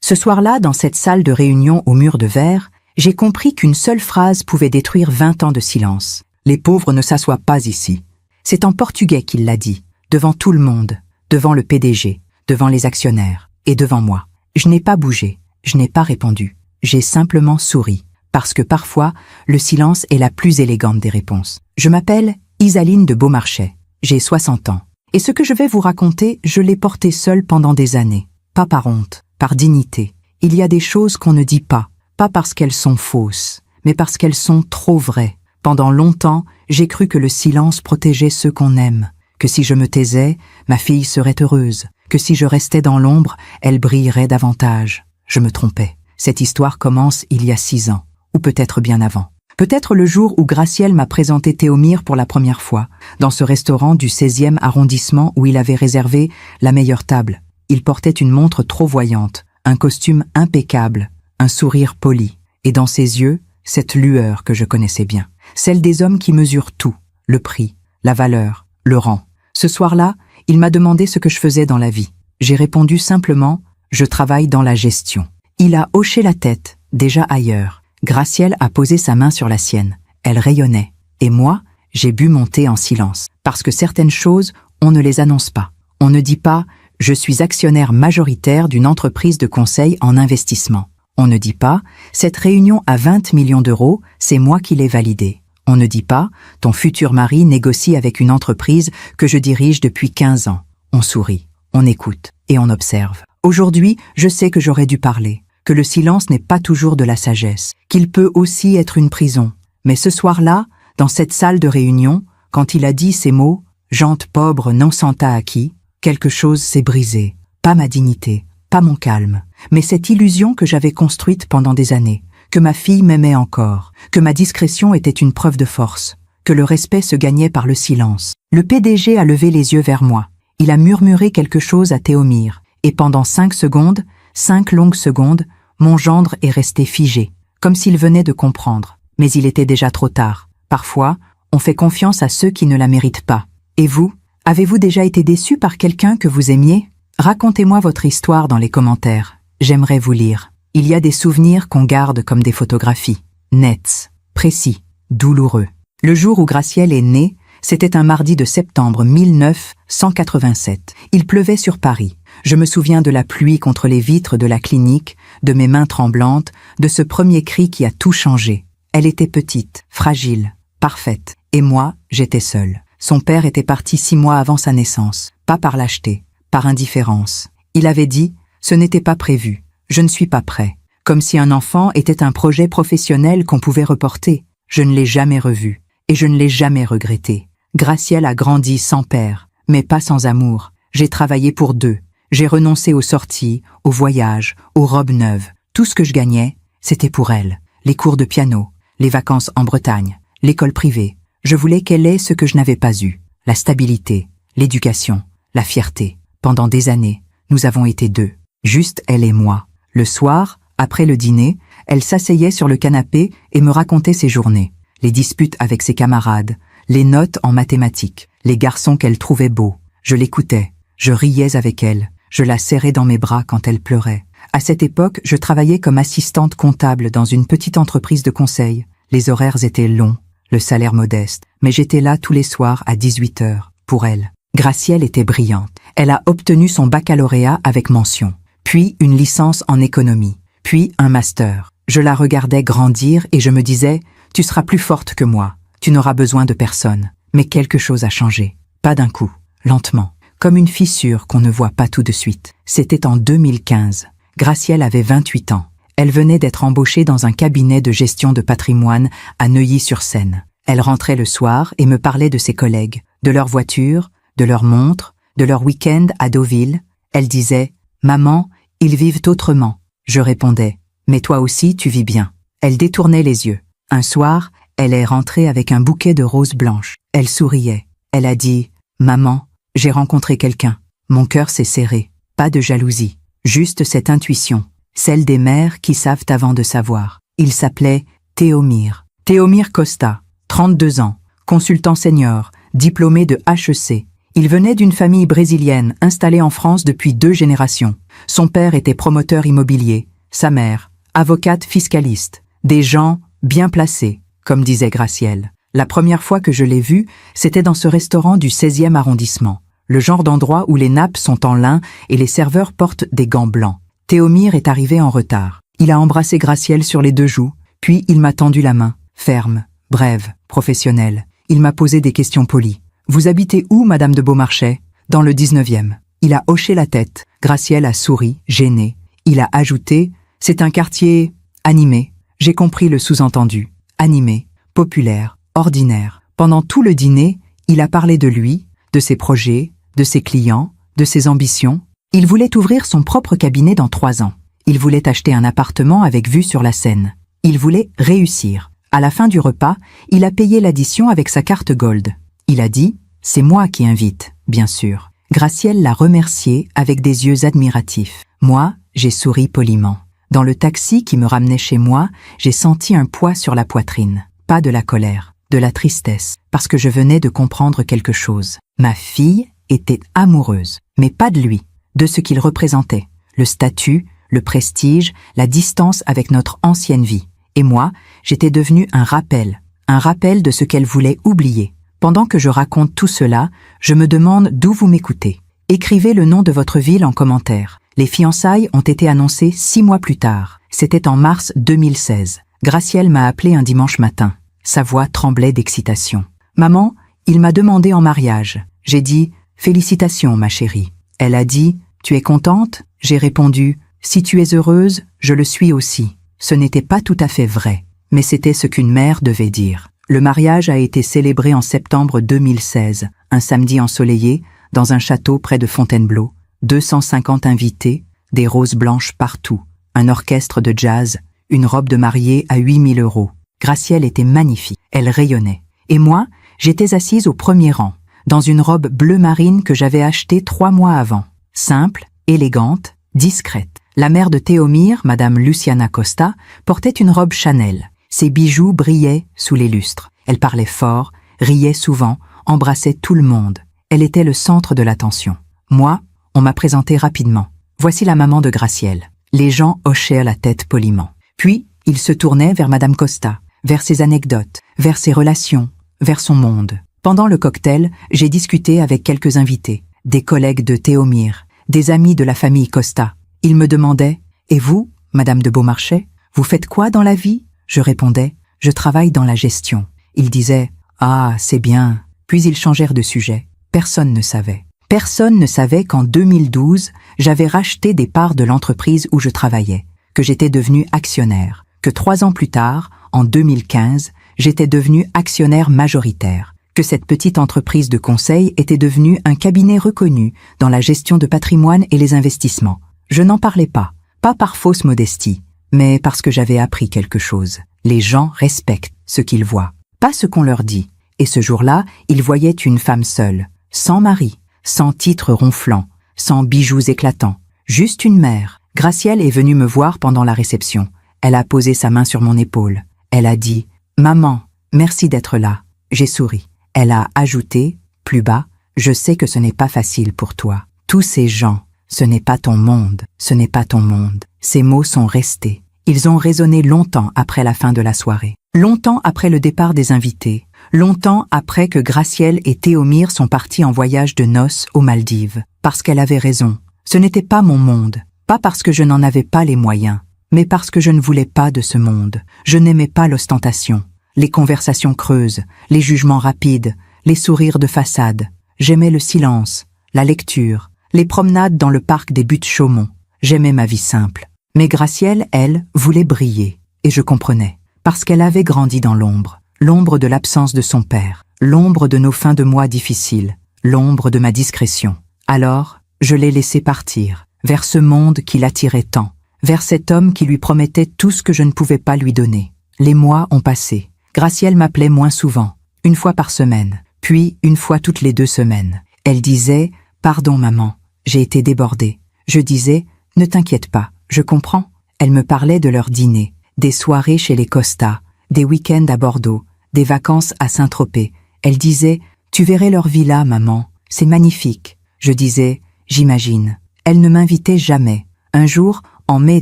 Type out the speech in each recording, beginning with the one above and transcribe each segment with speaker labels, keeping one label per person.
Speaker 1: Ce soir-là, dans cette salle de réunion aux murs de verre, j'ai compris qu'une seule phrase pouvait détruire 20 ans de silence. Les pauvres ne s'assoient pas ici. C'est en portugais qu'il l'a dit, devant tout le monde, devant le PDG, devant les actionnaires et devant moi. Je n'ai pas bougé, je n'ai pas répondu. J'ai simplement souri, parce que parfois, le silence est la plus élégante des réponses. Je m'appelle Isaline de Beaumarchais, j'ai 60 ans. Et ce que je vais vous raconter, je l'ai porté seule pendant des années. Pas par honte, par dignité. Il y a des choses qu'on ne dit pas parce qu'elles sont fausses, mais parce qu'elles sont trop vraies. Pendant longtemps, j'ai cru que le silence protégeait ceux qu'on aime, que si je me taisais, ma fille serait heureuse, que si je restais dans l'ombre, elle brillerait davantage. Je me trompais. Cette histoire commence il y a 6 ans, ou peut-être bien avant. Peut-être le jour où Graciel m'a présenté Théomir pour la première fois, dans ce restaurant du 16e arrondissement où il avait réservé la meilleure table. Il portait une montre trop voyante, un costume impeccable, un sourire poli, et dans ses yeux, cette lueur que je connaissais bien. Celle des hommes qui mesurent tout, le prix, la valeur, le rang. Ce soir-là, il m'a demandé ce que je faisais dans la vie. J'ai répondu simplement « Je travaille dans la gestion ». Il a hoché la tête, déjà ailleurs. Graciel a posé sa main sur la sienne. Elle rayonnait. Et moi, j'ai bu mon thé en silence. Parce que certaines choses, on ne les annonce pas. On ne dit pas « Je suis actionnaire majoritaire d'une entreprise de conseil en investissement ». On ne dit pas « Cette réunion à 20 millions d'euros, c'est moi qui l'ai validée ». On ne dit pas « Ton futur mari négocie avec une entreprise que je dirige depuis 15 ans ». On sourit, on écoute et on observe. Aujourd'hui, je sais que j'aurais dû parler, que le silence n'est pas toujours de la sagesse, qu'il peut aussi être une prison. Mais ce soir-là, dans cette salle de réunion, quand il a dit ces mots « Gente pobre non santa acquis », quelque chose s'est brisé. Pas ma dignité, pas mon calme, mais cette illusion que j'avais construite pendant des années, que ma fille m'aimait encore, que ma discrétion était une preuve de force, que le respect se gagnait par le silence. Le PDG a levé les yeux vers moi. Il a murmuré quelque chose à Théomir, et pendant 5 secondes, 5 longues secondes, mon gendre est resté figé, comme s'il venait de comprendre. Mais il était déjà trop tard. Parfois, on fait confiance à ceux qui ne la méritent pas. Et vous, avez-vous déjà été déçu par quelqu'un que vous aimiez? Racontez-moi votre histoire dans les commentaires. J'aimerais vous lire. Il y a des souvenirs qu'on garde comme des photographies. Nets, précis, douloureux. Le jour où Graciel est né, c'était un mardi de septembre 1987. Il pleuvait sur Paris. Je me souviens de la pluie contre les vitres de la clinique, de mes mains tremblantes, de ce premier cri qui a tout changé. Elle était petite, fragile, parfaite. Et moi, j'étais seule. Son père était parti 6 mois avant sa naissance. Pas par lâcheté, par indifférence. Il avait dit « Ce n'était pas prévu. Je ne suis pas prêt. » Comme si un enfant était un projet professionnel qu'on pouvait reporter. Je ne l'ai jamais revu. Et je ne l'ai jamais regretté. Graciel a grandi sans père, mais pas sans amour. J'ai travaillé pour 2. J'ai renoncé aux sorties, aux voyages, aux robes neuves. Tout ce que je gagnais, c'était pour elle. Les cours de piano, les vacances en Bretagne, l'école privée. Je voulais qu'elle ait ce que je n'avais pas eu. La stabilité, l'éducation, la fierté. Pendant des années, nous avons été 2. Juste elle et moi. Le soir, après le dîner, elle s'asseyait sur le canapé et me racontait ses journées. Les disputes avec ses camarades, les notes en mathématiques, les garçons qu'elle trouvait beaux. Je l'écoutais, je riais avec elle, je la serrais dans mes bras quand elle pleurait. À cette époque, je travaillais comme assistante comptable dans une petite entreprise de conseil. Les horaires étaient longs, le salaire modeste, mais j'étais là tous les soirs à 18 heures, pour elle. Graciel était brillante. Elle a obtenu son baccalauréat avec mention, puis une licence en économie, puis un master. Je la regardais grandir et je me disais « Tu seras plus forte que moi, tu n'auras besoin de personne. » Mais quelque chose a changé. Pas d'un coup, lentement, comme une fissure qu'on ne voit pas tout de suite. C'était en 2015. Graciel avait 28 ans. Elle venait d'être embauchée dans un cabinet de gestion de patrimoine à Neuilly-sur-Seine. Elle rentrait le soir et me parlait de ses collègues, de leur voiture, de leurs montres, de leur week-end à Deauville. Elle disait « Maman, ils vivent autrement. » Je répondais « Mais toi aussi, tu vis bien. » Elle détournait les yeux. Un soir, elle est rentrée avec un bouquet de roses blanches. Elle souriait. Elle a dit « Maman, j'ai rencontré quelqu'un. » Mon cœur s'est serré. Pas de jalousie. Juste cette intuition. Celle des mères qui savent avant de savoir. Il s'appelait Théomir. Théomir Costa, 32 ans, consultant senior, diplômé de HEC. Il venait d'une famille brésilienne installée en France depuis 2 générations. Son père était promoteur immobilier, sa mère, avocate fiscaliste. Des gens bien placés, comme disait Gracielle. La première fois que je l'ai vu, c'était dans ce restaurant du 16e arrondissement. Le genre d'endroit où les nappes sont en lin et les serveurs portent des gants blancs. Théomir est arrivé en retard. Il a embrassé Gracielle sur les 2 joues, puis il m'a tendu la main, ferme, brève, professionnelle. Il m'a posé des questions polies. « Vous habitez où, Madame de Beaumarchais ?»« Dans le 19e. » Il a hoché la tête. Gracielle a souri, gênée. Il a ajouté « C'est un quartier animé. » J'ai compris le sous-entendu. Animé, populaire, ordinaire. Pendant tout le dîner, il a parlé de lui, de ses projets, de ses clients, de ses ambitions. Il voulait ouvrir son propre cabinet dans 3 ans. Il voulait acheter un appartement avec vue sur la Seine. Il voulait réussir. À la fin du repas, il a payé l'addition avec sa carte Gold. Il a dit « C'est moi qui invite, bien sûr ». Gracielle l'a remercié avec des yeux admiratifs. Moi, j'ai souri poliment. Dans le taxi qui me ramenait chez moi, j'ai senti un poids sur la poitrine. Pas de la colère, de la tristesse, parce que je venais de comprendre quelque chose. Ma fille était amoureuse, mais pas de lui, de ce qu'il représentait. Le statut, le prestige, la distance avec notre ancienne vie. Et moi, j'étais devenu un rappel de ce qu'elle voulait oublier. Pendant que je raconte tout cela, je me demande d'où vous m'écoutez. Écrivez le nom de votre ville en commentaire. Les fiançailles ont été annoncées 6 mois plus tard. C'était en mars 2016. Gracielle m'a appelé un dimanche matin. Sa voix tremblait d'excitation. « Maman, il m'a demandé en mariage. » J'ai dit « Félicitations, ma chérie. » Elle a dit « Tu es contente ?» J'ai répondu « Si tu es heureuse, je le suis aussi. » Ce n'était pas tout à fait vrai, mais c'était ce qu'une mère devait dire. Le mariage a été célébré en septembre 2016, un samedi ensoleillé, dans un château près de Fontainebleau. 250 invités, des roses blanches partout, un orchestre de jazz, une robe de mariée à 8 000 €. Gracielle était magnifique, elle rayonnait. Et moi, j'étais assise au premier rang, dans une robe bleu marine que j'avais achetée 3 mois avant. Simple, élégante, discrète. La mère de Théomir, Madame Luciana Costa, portait une robe Chanel. Ses bijoux brillaient sous les lustres. Elle parlait fort, riait souvent, embrassait tout le monde. Elle était le centre de l'attention. Moi, on m'a présenté rapidement. Voici la maman de Gracielle. Les gens hochèrent la tête poliment. Puis, ils se tournaient vers Madame Costa, vers ses anecdotes, vers ses relations, vers son monde. Pendant le cocktail, j'ai discuté avec quelques invités, des collègues de Théomir, des amis de la famille Costa. Ils me demandaient « Et vous, Madame de Beaumarchais, vous faites quoi dans la vie ?» Je répondais « Je travaille dans la gestion ». Ils disaient « Ah, c'est bien ». Puis ils changèrent de sujet. Personne ne savait. Personne ne savait qu'en 2012, j'avais racheté des parts de l'entreprise où je travaillais, que j'étais devenu actionnaire, que 3 ans plus tard, en 2015, j'étais devenu actionnaire majoritaire, que cette petite entreprise de conseil était devenue un cabinet reconnu dans la gestion de patrimoine et les investissements. Je n'en parlais pas par fausse modestie, mais parce que j'avais appris quelque chose. Les gens respectent ce qu'ils voient, pas ce qu'on leur dit. Et ce jour-là, ils voyaient une femme seule, sans mari, sans titre ronflant, sans bijoux éclatants, juste une mère. Gracielle est venue me voir pendant la réception. Elle a posé sa main sur mon épaule. Elle a dit « Maman, merci d'être là ». J'ai souri. Elle a ajouté, plus bas, « Je sais que ce n'est pas facile pour toi. Tous ces gens, ce n'est pas ton monde, ce n'est pas ton monde. » Ces mots sont restés. Ils ont résonné longtemps après la fin de la soirée. Longtemps après le départ des invités. Longtemps après que Gracielle et Théomir sont partis en voyage de noces aux Maldives. Parce qu'elle avait raison. Ce n'était pas mon monde. Pas parce que je n'en avais pas les moyens, mais parce que je ne voulais pas de ce monde. Je n'aimais pas l'ostentation, les conversations creuses, les jugements rapides, les sourires de façade. J'aimais le silence, la lecture, les promenades dans le parc des Buttes-Chaumont. J'aimais ma vie simple. Mais Gracielle, elle, voulait briller. Et je comprenais. Parce qu'elle avait grandi dans l'ombre. L'ombre de l'absence de son père. L'ombre de nos fins de mois difficiles. L'ombre de ma discrétion. Alors, je l'ai laissée partir. Vers ce monde qui l'attirait tant. Vers cet homme qui lui promettait tout ce que je ne pouvais pas lui donner. Les mois ont passé. Gracielle m'appelait moins souvent. 1 fois par semaine. Puis 1 fois toutes les 2 semaines. Elle disait « Pardon maman, j'ai été débordée ». Je disais « Ne t'inquiète pas, je comprends ». Elle me parlait de leur dîner, des soirées chez les Costa, des week-ends à Bordeaux, des vacances à Saint-Tropez. Elle disait « Tu verrais leur villa, maman, C'est magnifique. Je disais, j'imagine. Elle ne m'invitait jamais. Un jour, en mai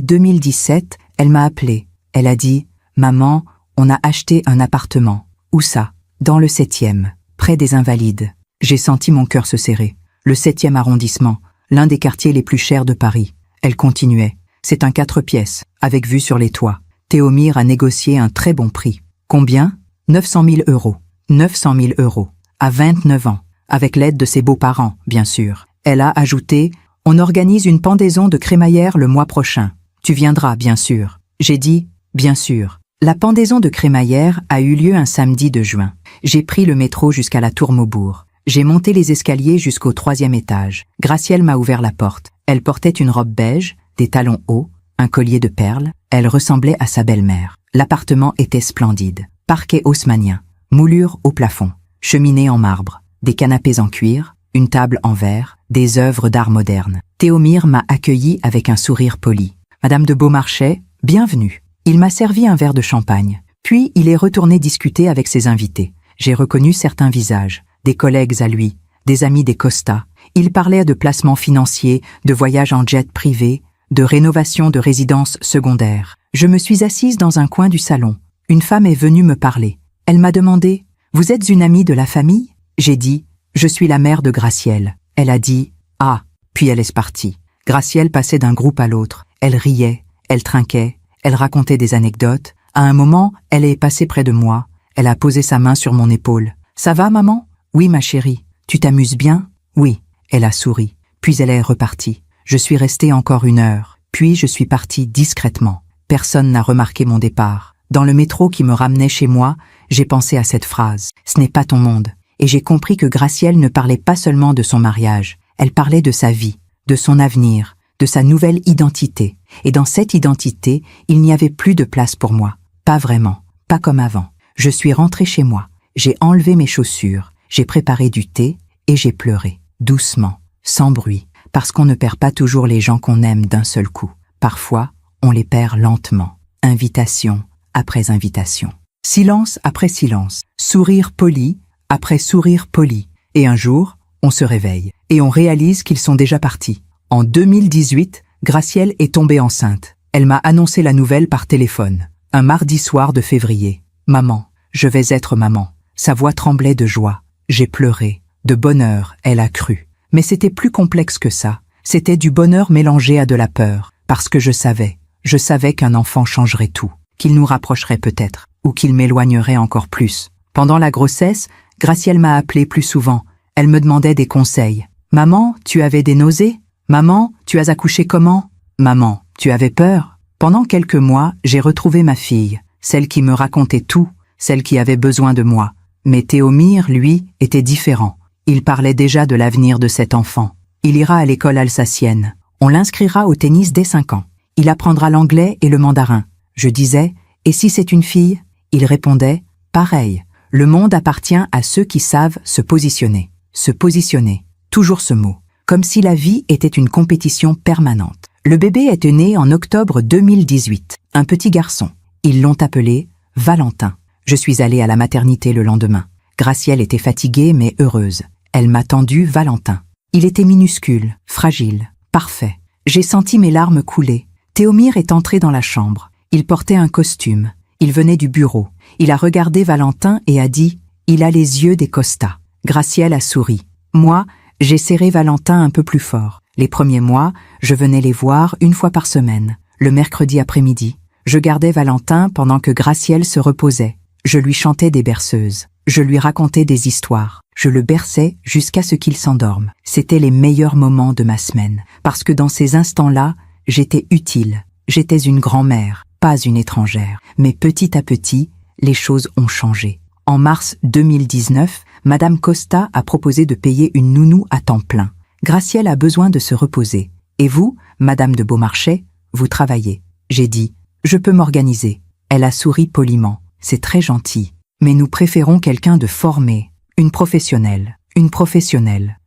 Speaker 1: 2017, elle m'a appelé. Elle a dit, maman, on a acheté un appartement. Où ça? Dans le 7e, près des Invalides. J'ai senti mon cœur se serrer. Le 7e arrondissement, l'un des quartiers les plus chers de Paris. Elle continuait. C'est un 4 pièces, avec vue sur les toits. Théomir a négocié un très bon prix. Combien? 900 000 €. 900 000 €. À 29 ans. Avec l'aide de ses beaux-parents, bien sûr. Elle a ajouté, on organise une pendaison de crémaillère le mois prochain. Tu viendras, bien sûr. J'ai dit, bien sûr. La pendaison de crémaillère a eu lieu un samedi de juin. J'ai pris le métro jusqu'à la Tour Maubourg. J'ai monté les escaliers jusqu'au 3e étage. Gracielle m'a ouvert la porte. Elle portait une robe beige, des talons hauts, un collier de perles. Elle ressemblait à sa belle-mère. L'appartement était splendide. Parquet haussmannien, moulure au plafond, cheminée en marbre, des canapés en cuir, une table en verre, des œuvres d'art moderne. Théomir m'a accueilli avec un sourire poli. Madame de Beaumarchais, bienvenue. Il m'a servi un verre de champagne. Puis il est retourné discuter avec ses invités. J'ai reconnu certains visages, des collègues à lui, des amis des Costa. Il parlait de placements financiers, de voyages en jet privé, de rénovation de résidences secondaires. Je me suis assise dans un coin du salon. Une femme est venue me parler. Elle m'a demandé « Vous êtes une amie de la famille ?» J'ai dit « Je suis la mère de Gracielle. » Elle a dit « Ah !» Puis elle est partie. Gracielle passait d'un groupe à l'autre. Elle riait, elle trinquait, elle racontait des anecdotes. À un moment, elle est passée près de moi. Elle a posé sa main sur mon épaule. « Ça va, maman ?»« Oui, ma chérie. Tu t'amuses bien ?»« Oui. » Elle a souri. Puis elle est repartie. Je suis restée encore 1 heure. Puis je suis partie discrètement. Personne n'a remarqué mon départ. Dans le métro qui me ramenait chez moi, j'ai pensé à cette phrase. Ce n'est pas ton monde. Et j'ai compris que Gracielle ne parlait pas seulement de son mariage. Elle parlait de sa vie, de son avenir, de sa nouvelle identité. Et dans cette identité, il n'y avait plus de place pour moi. Pas vraiment. Pas comme avant. Je suis rentrée chez moi. J'ai enlevé mes chaussures. J'ai préparé du thé et j'ai pleuré. Doucement, sans bruit. Parce qu'on ne perd pas toujours les gens qu'on aime d'un seul coup. Parfois, on les perd lentement. Invitation après invitation. Silence après silence. Sourire poli après sourire poli. Et un jour, on se réveille. Et on réalise qu'ils sont déjà partis. En 2018, Gracielle est tombée enceinte. Elle m'a annoncé la nouvelle par téléphone. Un mardi soir de février. « Maman, je vais être maman. » Sa voix tremblait de joie. J'ai pleuré. De bonheur, elle a cru. Mais c'était plus complexe que ça. C'était du bonheur mélangé à de la peur. Parce que je savais qu'un enfant changerait tout. Qu'il nous rapprocherait peut-être. Ou qu'il m'éloignerait encore plus. Pendant la grossesse, Gracielle m'a appelé plus souvent. Elle me demandait des conseils. « Maman, tu avais des nausées ? Maman, tu as accouché comment ? Maman, tu avais peur ?» Pendant quelques mois, j'ai retrouvé ma fille. Celle qui me racontait tout. Celle qui avait besoin de moi. Mais Théomir, lui, était différent. Il parlait déjà de l'avenir de cet enfant. Il ira à l'école alsacienne. On l'inscrira au tennis dès 5 ans. Il apprendra l'anglais et le mandarin. Je disais, et si c'est une fille ? Il répondait, pareil. Le monde appartient à ceux qui savent se positionner. Se positionner. Toujours ce mot. Comme si la vie était une compétition permanente. Le bébé est né en octobre 2018. Un petit garçon. Ils l'ont appelé Valentin. Je suis allée à la maternité le lendemain. Gracielle était fatiguée mais heureuse. Elle m'a tendu Valentin. Il était minuscule, fragile, parfait. J'ai senti mes larmes couler. Théomir est entré dans la chambre. Il portait un costume. Il venait du bureau. Il a regardé Valentin et a dit « Il a les yeux des Costa ». Gracielle a souri. Moi, j'ai serré Valentin un peu plus fort. Les premiers mois, je venais les voir 1 fois par semaine, le mercredi après-midi. Je gardais Valentin pendant que Gracielle se reposait. Je lui chantais des berceuses. Je lui racontais des histoires. Je le berçais jusqu'à ce qu'il s'endorme. C'était les meilleurs moments de ma semaine. Parce que dans ces instants-là, j'étais utile. J'étais une grand-mère, pas une étrangère. Mais petit à petit, les choses ont changé. En mars 2019, Madame Costa a proposé de payer une nounou à temps plein. Gracielle a besoin de se reposer. Et vous, Madame de Beaumarchais, vous travaillez. J'ai dit, je peux m'organiser. Elle a souri poliment. C'est très gentil. Mais nous préférons quelqu'un de formé. Une professionnelle,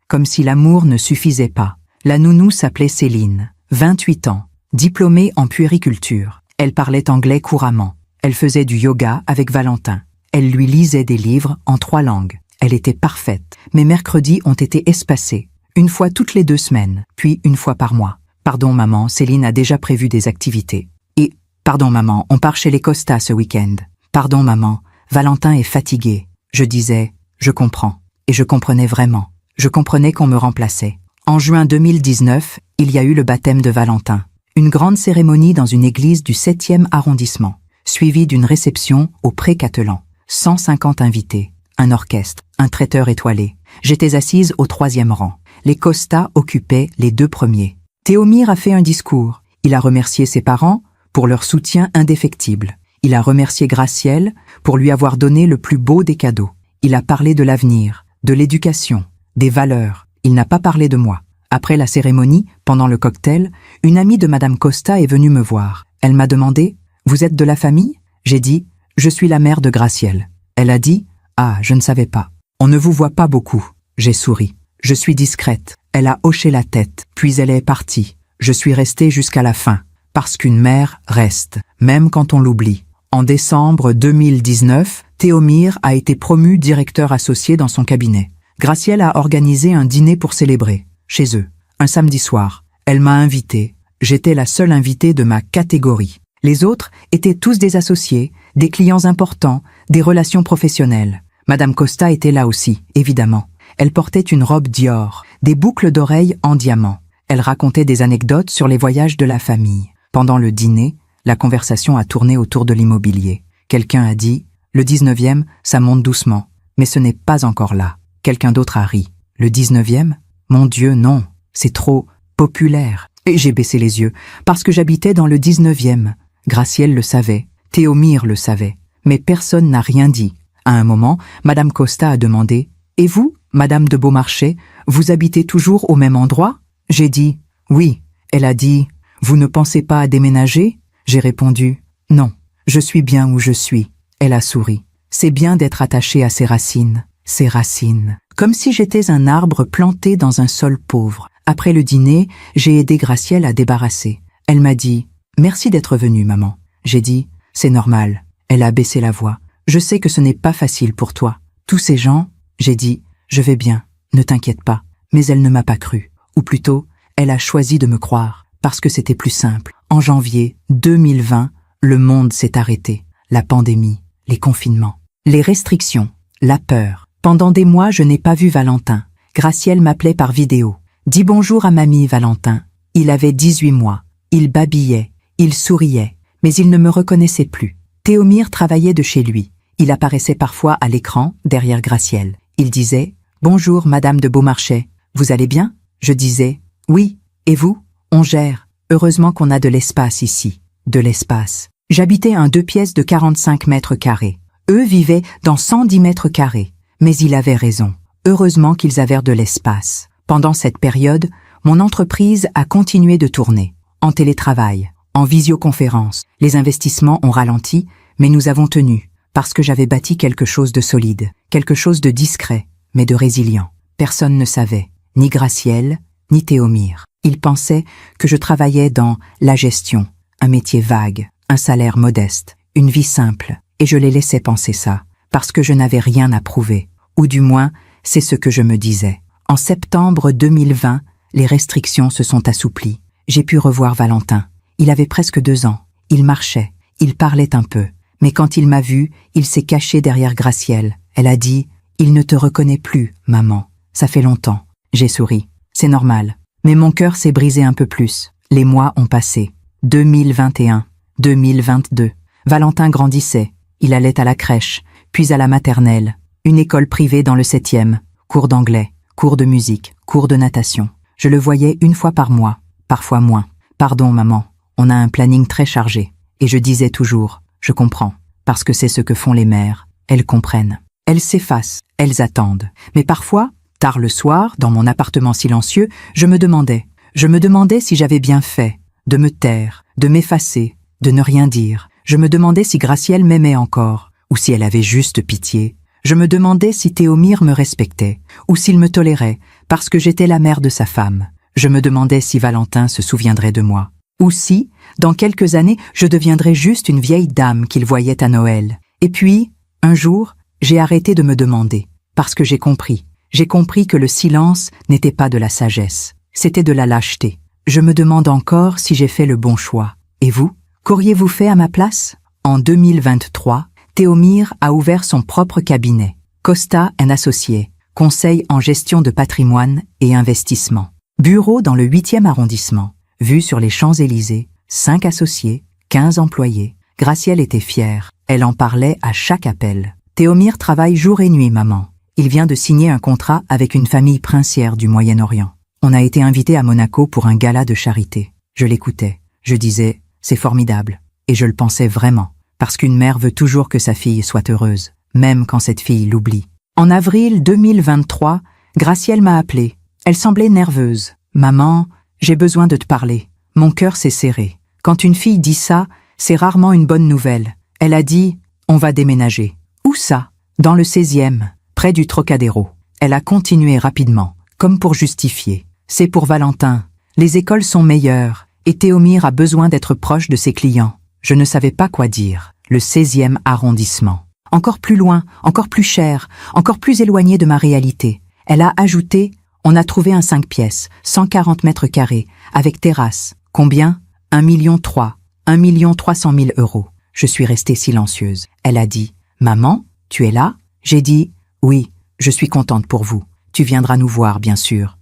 Speaker 1: comme si l'amour ne suffisait pas. La nounou s'appelait Céline, 28 ans, diplômée en puériculture. Elle parlait anglais couramment. Elle faisait du yoga avec Valentin. Elle lui lisait des livres en 3 langues. Elle était parfaite. Mes mercredis ont été espacés. Une fois toutes les 2 semaines, puis une fois par mois. Pardon maman, Céline a déjà prévu des activités. Et, pardon maman, on part chez les Costa ce week-end. Pardon maman, Valentin est fatigué. Je disais, je comprends. Et je comprenais vraiment. Je comprenais qu'on me remplaçait. En juin 2019, il y a eu le baptême de Valentin. Une grande cérémonie dans une église du 7e arrondissement, suivie d'une réception au Pré-Catelan. 150 invités, un orchestre, un traiteur étoilé. J'étais assise au 3e rang. Les Costa occupaient les 2 premiers. Théomir a fait un discours. Il a remercié ses parents pour leur soutien indéfectible. Il a remercié Gracielle pour lui avoir donné le plus beau des cadeaux. Il a parlé de l'avenir, de l'éducation, des valeurs. Il n'a pas parlé de moi. Après la cérémonie, pendant le cocktail, une amie de Madame Costa est venue me voir. Elle m'a demandé « Vous êtes de la famille ?» J'ai dit « Je suis la mère de Gracielle. » Elle a dit « Ah, je ne savais pas. On ne vous voit pas beaucoup. » J'ai souri. Je suis discrète. Elle a hoché la tête, puis elle est partie. Je suis restée jusqu'à la fin, parce qu'une mère reste, même quand on l'oublie. En décembre 2019, Théomir a été promu directeur associé dans son cabinet. Gracielle a organisé un dîner pour célébrer, chez eux, un samedi soir. Elle m'a invitée. J'étais la seule invitée de ma catégorie. Les autres étaient tous des associés, des clients importants, des relations professionnelles. Madame Costa était là aussi, évidemment. Elle portait une robe Dior, des boucles d'oreilles en diamant. Elle racontait des anecdotes sur les voyages de la famille. Pendant le dîner, la conversation a tourné autour de l'immobilier. Quelqu'un a dit « Le 19e, ça monte doucement, mais ce n'est pas encore là. » Quelqu'un d'autre a ri. « Le 19e ? Mon Dieu, non, c'est trop populaire. » Et j'ai baissé les yeux, parce que j'habitais dans le 19e. Gracielle le savait, Théomir le savait, mais personne n'a rien dit. À un moment, Madame Costa a demandé « Et vous, Madame de Beaumarchais, vous habitez toujours au même endroit ?» J'ai dit « Oui ». Elle a dit « Vous ne pensez pas à déménager ?» J'ai répondu « Non, je suis bien où je suis ». Elle a souri. C'est bien d'être attaché à ses racines. Ses racines. Comme si j'étais un arbre planté dans un sol pauvre. Après le dîner, j'ai aidé Gracielle à débarrasser. Elle m'a dit « Merci d'être venue, maman ». J'ai dit « C'est normal ». Elle a baissé la voix. « Je sais que ce n'est pas facile pour toi. Tous ces gens ?» J'ai dit « Je vais bien, ne t'inquiète pas ». Mais elle ne m'a pas cru. Ou plutôt, elle a choisi de me croire, parce que c'était plus simple. En janvier 2020, le monde s'est arrêté. La pandémie, les confinements, les restrictions, la peur. Pendant des mois, je n'ai pas vu Valentin. Gracielle m'appelait par vidéo. « Dis bonjour à mamie, Valentin. » Il avait 18 mois. Il babillait, il souriait, mais il ne me reconnaissait plus. Théomir travaillait de chez lui. Il apparaissait parfois à l'écran, derrière Gracielle. Il disait « Bonjour, Madame de Beaumarchais. Vous allez bien ?» Je disais « Oui. Et vous ? On gère. Heureusement qu'on a de l'espace ici. » De l'espace. J'habitais un 2 pièces de 45 mètres carrés. Eux vivaient dans 110 mètres carrés. Mais il avait raison. Heureusement qu'ils avaient de l'espace. Pendant cette période, mon entreprise a continué de tourner. En télétravail, en visioconférence. Les investissements ont ralenti, mais nous avons tenu, parce que j'avais bâti quelque chose de solide, quelque chose de discret, mais de résilient. Personne ne savait, ni Gracielle, ni Théomir. Ils pensaient que je travaillais dans la gestion, un métier vague, un salaire modeste, une vie simple, et je les laissais penser ça, parce que je n'avais rien à prouver, ou du moins, c'est ce que je me disais. En septembre 2020, les restrictions se sont assouplies. J'ai pu revoir Valentin. Il avait presque 2 ans. Il marchait, il parlait un peu. Mais quand il m'a vu, il s'est caché derrière Gracielle. Elle a dit « Il ne te reconnaît plus, maman. Ça fait longtemps. » J'ai souri. C'est normal. Mais mon cœur s'est brisé un peu plus. Les mois ont passé. 2021, 2022. Valentin grandissait. Il allait à la crèche, puis à la maternelle. Une école privée dans le 7e. Cours d'anglais, cours de musique, cours de natation. Je le voyais une fois par mois, parfois moins. Pardon, maman, on a un planning très chargé. Et je disais toujours, je comprends, parce que c'est ce que font les mères. Elles comprennent. Elles s'effacent, elles attendent. Mais parfois, tard le soir, dans mon appartement silencieux, je me demandais si j'avais bien fait, de me taire, de m'effacer, de ne rien dire. Je me demandais si Gracielle m'aimait encore, ou si elle avait juste pitié. Je me demandais si Théomir me respectait, ou s'il me tolérait, parce que j'étais la mère de sa femme. Je me demandais si Valentin se souviendrait de moi. Ou si, dans quelques années, je deviendrais juste une vieille dame qu'il voyait à Noël. Et puis, un jour, j'ai arrêté de me demander. Parce que j'ai compris. J'ai compris que le silence n'était pas de la sagesse. C'était de la lâcheté. Je me demande encore si j'ai fait le bon choix. Et vous? Qu'auriez-vous fait à ma place? En 2023, Théomir a ouvert son propre cabinet. Costa & Associés, conseil en gestion de patrimoine et investissement. Bureau dans le 8e arrondissement. Vue sur les Champs-Élysées, 5 associés, 15 employés. Gracielle était fière. Elle en parlait à chaque appel. Théomir travaille jour et nuit, maman. Il vient de signer un contrat avec une famille princière du Moyen-Orient. On a été invité à Monaco pour un gala de charité. Je l'écoutais. Je disais, c'est formidable. Et je le pensais vraiment. Parce qu'une mère veut toujours que sa fille soit heureuse, même quand cette fille l'oublie. En avril 2023, Gracielle m'a appelée. Elle semblait nerveuse. Maman, j'ai besoin de te parler. Mon cœur s'est serré. Quand une fille dit ça, c'est rarement une bonne nouvelle. Elle a dit, on va déménager. Où ça? Dans le 16e, près du Trocadéro. Elle a continué rapidement, comme pour justifier. C'est pour Valentin. Les écoles sont meilleures, et Théomir a besoin d'être proche de ses clients. Je ne savais pas quoi dire. Le 16e arrondissement. Encore plus loin, encore plus cher, encore plus éloigné de ma réalité. Elle a ajouté, on a trouvé un 5 pièces, 140 mètres carrés, avec terrasse. Combien? 1,3 million, 1 300 000 euros. Je suis restée silencieuse. Elle a dit, maman, tu es là? J'ai dit, oui, je suis contente pour vous. Tu viendras nous voir, bien sûr,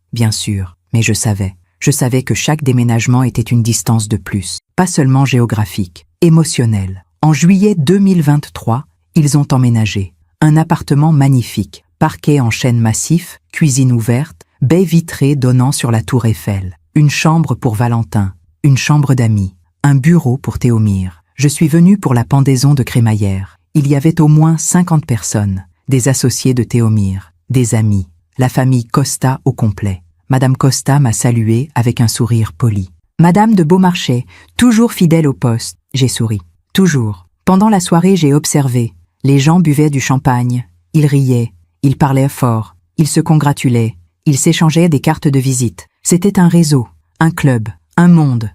Speaker 1: mais je savais que chaque déménagement était une distance de plus, pas seulement géographique, émotionnelle. En juillet 2023, ils ont emménagé. Un appartement magnifique, parquet en chêne massif, cuisine ouverte, baie vitrée donnant sur la tour Eiffel. Une chambre pour Valentin, une chambre d'amis, un bureau pour Théomir. Je suis venue pour la pendaison de crémaillère. Il y avait au moins 50 personnes, des associés de Théomir, des amis, la famille Costa au complet. Madame Costa m'a saluée avec un sourire poli. Madame de Beaumarchais, toujours fidèle au poste, j'ai souri. Toujours. Pendant la soirée, j'ai observé. Les gens buvaient du champagne. Ils riaient. Ils parlaient fort. Ils se congratulaient. Ils s'échangeaient des cartes de visite. C'était un réseau, un club, un monde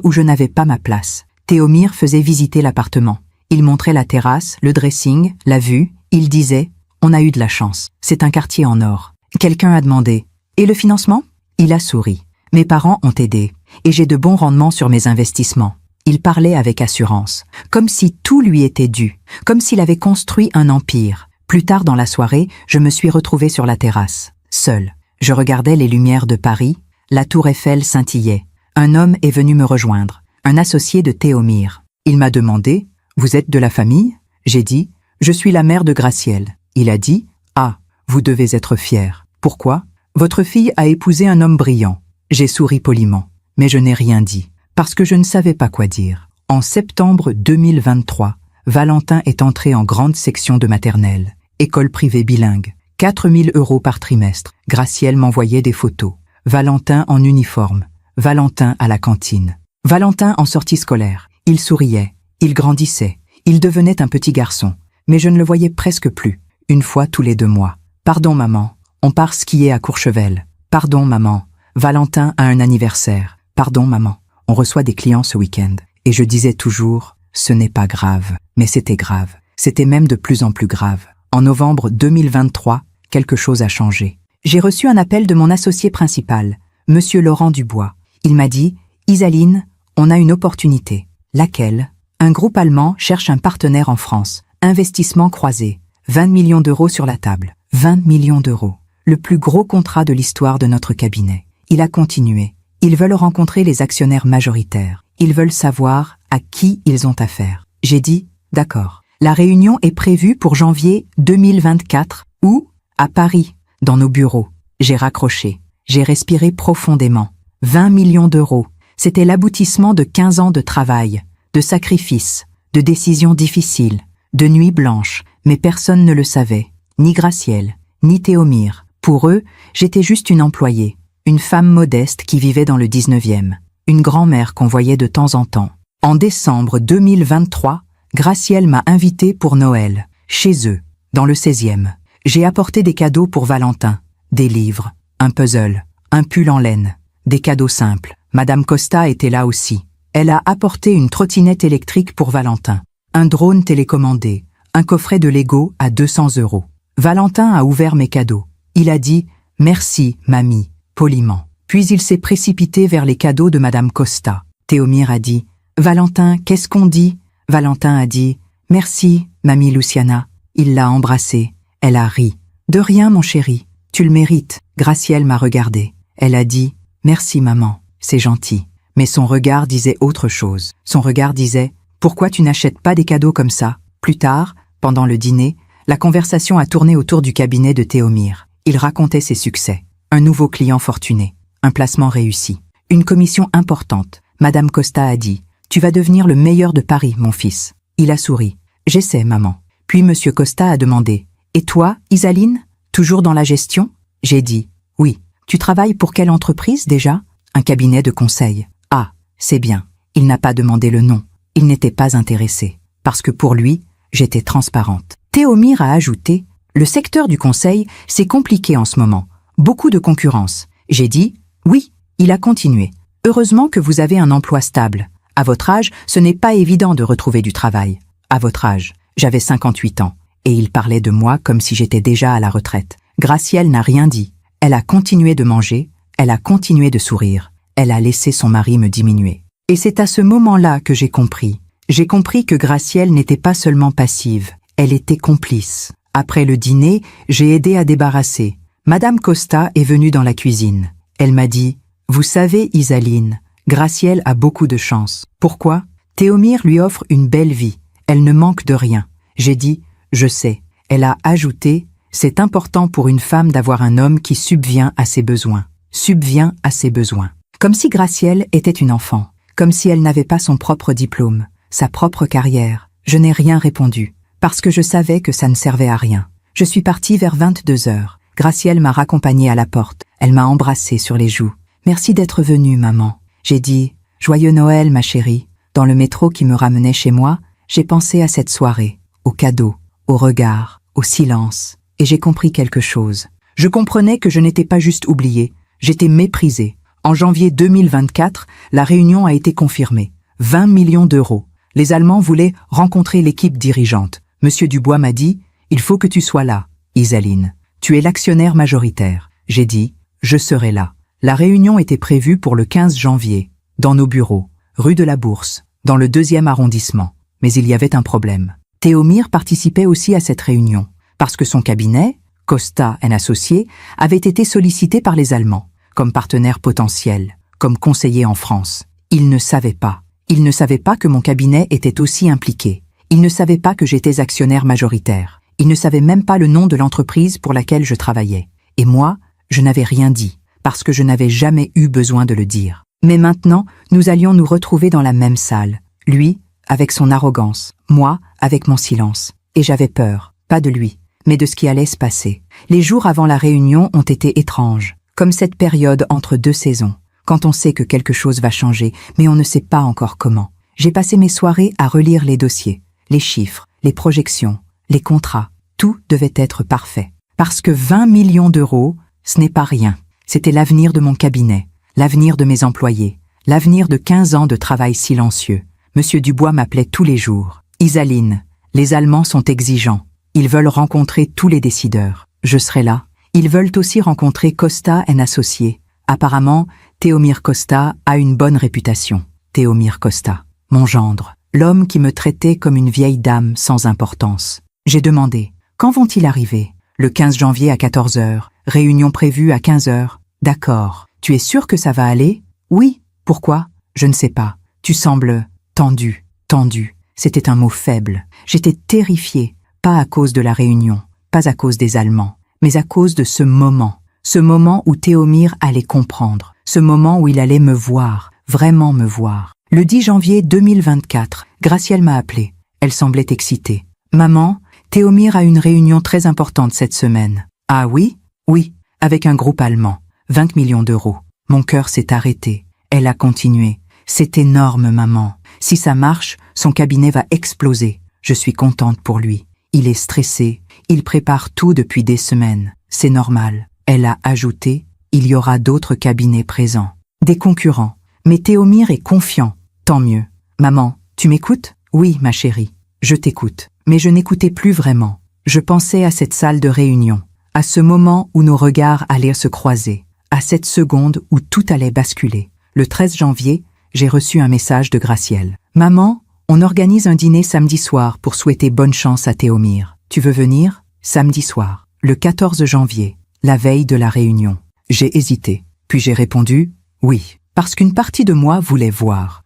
Speaker 1: où je n'avais pas ma place. Théomir faisait visiter l'appartement. Il montrait la terrasse, le dressing, la vue. Il disait, on a eu de la chance. C'est un quartier en or. Quelqu'un a demandé, et le financement? Il a souri. Mes parents ont aidé, et j'ai de bons rendements sur mes investissements. Il parlait avec assurance, comme si tout lui était dû, comme s'il avait construit un empire. Plus tard dans la soirée, je me suis retrouvée sur la terrasse, seule. Je regardais les lumières de Paris, la tour Eiffel scintillait. Un homme est venu me rejoindre, un associé de Théomir. Il m'a demandé, « Vous êtes de la famille ?» J'ai dit, « Je suis la mère de Gracielle. » Il a dit, « Ah, vous devez être fière. Pourquoi? Votre fille a épousé un homme brillant. » J'ai souri poliment, mais je n'ai rien dit, parce que je ne savais pas quoi dire. En septembre 2023, Valentin est entré en grande section de maternelle, école privée bilingue, 4 000 euros par trimestre. Gracielle m'envoyait des photos. Valentin en uniforme, Valentin à la cantine, Valentin en sortie scolaire. Il souriait, il grandissait, il devenait un petit garçon, mais je ne le voyais presque plus, une fois tous les 2 mois. « Pardon maman, on part skier à Courchevel. Pardon maman, Valentin a un anniversaire. Pardon maman, on reçoit des clients ce week-end. » Et je disais toujours, ce n'est pas grave, mais c'était grave. C'était même de plus en plus grave. En novembre 2023, quelque chose a changé. J'ai reçu un appel de mon associé principal, Monsieur Laurent Dubois. Il m'a dit, « Isaline, on a une opportunité. » Laquelle? Un groupe allemand cherche un partenaire en France. Investissement croisé. 20 millions d'euros sur la table. 20 millions d'euros. Le plus gros contrat de l'histoire de notre cabinet. Il a continué. Ils veulent rencontrer les actionnaires majoritaires. Ils veulent savoir à qui ils ont affaire. J'ai dit, d'accord. La réunion est prévue pour janvier 2024. Où? À Paris, dans nos bureaux. J'ai raccroché. J'ai respiré profondément. 20 millions d'euros. C'était l'aboutissement de 15 ans de travail, de sacrifices, de décisions difficiles, de nuits blanches, mais personne ne le savait. Ni Gracielle, ni Théomir. Pour eux, j'étais juste une employée, une femme modeste qui vivait dans le 19e, une grand-mère qu'on voyait de temps en temps. En décembre 2023, Gracielle m'a invitée pour Noël, chez eux, dans le 16e. J'ai apporté des cadeaux pour Valentin, des livres, un puzzle, un pull en laine, des cadeaux simples. Madame Costa était là aussi. Elle a apporté une trottinette électrique pour Valentin, un drone télécommandé, un coffret de Lego à 200 euros. Valentin a ouvert mes cadeaux. Il a dit « Merci, mamie », poliment. Puis il s'est précipité vers les cadeaux de Madame Costa. Théomir a dit « Valentin, qu'est-ce qu'on dit ?» Valentin a dit « Merci, mamie Luciana ». Il l'a embrassée. Elle a ri. « De rien, mon chéri. Tu le mérites. » Gracielle m'a regardé. Elle a dit « Merci, maman. C'est gentil. » Mais son regard disait autre chose. Son regard disait « Pourquoi tu n'achètes pas des cadeaux comme ça ?» Plus tard, pendant le dîner, la conversation a tourné autour du cabinet de Théomir. Il racontait ses succès. Un nouveau client fortuné. Un placement réussi. Une commission importante. Madame Costa a dit « Tu vas devenir le meilleur de Paris, mon fils. » Il a souri. « J'essaie, maman. » Puis Monsieur Costa a demandé « Et toi, Isaline, toujours dans la gestion ?» J'ai dit « Oui. » Tu travailles pour quelle entreprise déjà ? Un cabinet de conseil. Ah, c'est bien. Il n'a pas demandé le nom. Il n'était pas intéressé. Parce que pour lui, j'étais transparente. Théomir a ajouté « Le secteur du conseil, c'est compliqué en ce moment. Beaucoup de concurrence. » J'ai dit « Oui. » Il a continué. « Heureusement que vous avez un emploi stable. À votre âge, ce n'est pas évident de retrouver du travail. À votre âge, j'avais 58 ans. » Et il parlait de moi comme si j'étais déjà à la retraite. Gracielle n'a rien dit. Elle a continué de manger, elle a continué de sourire. Elle a laissé son mari me diminuer. Et c'est à ce moment-là que j'ai compris. J'ai compris que Gracielle n'était pas seulement passive, elle était complice. Après le dîner, j'ai aidé à débarrasser. Madame Costa est venue dans la cuisine. Elle m'a dit « Vous savez, Isaline, Gracielle a beaucoup de chance. Pourquoi ? Théomir lui offre une belle vie. Elle ne manque de rien. » J'ai dit « Je sais. » Elle a ajouté « C'est important pour une femme d'avoir un homme qui subvient à ses besoins. » Subvient à ses besoins. Comme si Gracielle était une enfant. Comme si elle n'avait pas son propre diplôme, sa propre carrière. Je n'ai rien répondu, parce que je savais que ça ne servait à rien. Je suis partie vers 22 heures. Gracielle m'a raccompagnée à la porte. Elle m'a embrassée sur les joues. « Merci d'être venue, maman. » J'ai dit « Joyeux Noël, ma chérie. » Dans le métro qui me ramenait chez moi, j'ai pensé à cette soirée, aux cadeaux, au regard, au silence. Et j'ai compris quelque chose. Je comprenais que je n'étais pas juste oubliée, j'étais méprisée. En janvier 2024, la réunion a été confirmée. 20 millions d'euros. Les Allemands voulaient rencontrer l'équipe dirigeante. Monsieur Dubois m'a dit « Il faut que tu sois là, Isaline. Tu es l'actionnaire majoritaire. » J'ai dit « Je serai là. » La réunion était prévue pour le 15 janvier, dans nos bureaux, rue de la Bourse, dans le 2e arrondissement. Mais il y avait un problème. Théomir participait aussi à cette réunion, parce que son cabinet, Costa & Associés, avait été sollicité par les Allemands, comme partenaire potentiel, comme conseiller en France. Il ne savait pas. Il ne savait pas que mon cabinet était aussi impliqué. Il ne savait pas que j'étais actionnaire majoritaire. Il ne savait même pas le nom de l'entreprise pour laquelle je travaillais. Et moi, je n'avais rien dit, parce que je n'avais jamais eu besoin de le dire. Mais maintenant, nous allions nous retrouver dans la même salle. Lui, avec son arrogance, moi, avec mon silence. Et j'avais peur, pas de lui, mais de ce qui allait se passer. Les jours avant la réunion ont été étranges, comme cette période entre deux saisons, quand on sait que quelque chose va changer, mais on ne sait pas encore comment. J'ai passé mes soirées à relire les dossiers, les chiffres, les projections, les contrats. Tout devait être parfait. Parce que 20 millions d'euros, ce n'est pas rien. C'était l'avenir de mon cabinet, l'avenir de mes employés, l'avenir de 15 ans de travail silencieux. Monsieur Dubois m'appelait tous les jours. « Isaline, les Allemands sont exigeants. Ils veulent rencontrer tous les décideurs. Je serai là. Ils veulent aussi rencontrer Costa & Associés. Apparemment, Théomir Costa a une bonne réputation. Théomir Costa, mon gendre, l'homme qui me traitait comme une vieille dame sans importance. J'ai demandé, quand vont-ils arriver ? Le 15 janvier à 14 heures. Réunion prévue à 15 heures. D'accord. Tu es sûr que ça va aller ? Oui. Pourquoi ? Je ne sais pas. Tu sembles tendu, tendu. C'était un mot faible. J'étais terrifiée, pas à cause de la réunion, pas à cause des Allemands, mais à cause de ce moment où Théomir allait comprendre, ce moment où il allait me voir, vraiment me voir. Le 10 janvier 2024, Gracielle m'a appelée. Elle semblait excitée. « Maman, Théomir a une réunion très importante cette semaine. »« Ah oui ? » ?»« Oui, avec un groupe allemand. 20 millions d'euros. » Mon cœur s'est arrêté. Elle a continué. « C'est énorme, maman. Si ça marche, son cabinet va exploser. Je suis contente pour lui. Il est stressé. Il prépare tout depuis des semaines. C'est normal. » Elle a ajouté, « Il y aura d'autres cabinets présents. Des concurrents. Mais Théomir est confiant. Tant mieux. »« Maman, tu m'écoutes ? » « Oui, ma chérie. Je t'écoute. » Mais je n'écoutais plus vraiment. Je pensais à cette salle de réunion, à ce moment où nos regards allaient se croiser, à cette seconde où tout allait basculer. Le 13 janvier, j'ai reçu un message de Gracielle. « Maman, on organise un dîner samedi soir pour souhaiter bonne chance à Théomire. Tu veux venir ?» Samedi soir, le 14 janvier, la veille de la réunion. J'ai hésité, puis j'ai répondu « oui », parce qu'une partie de moi voulait voir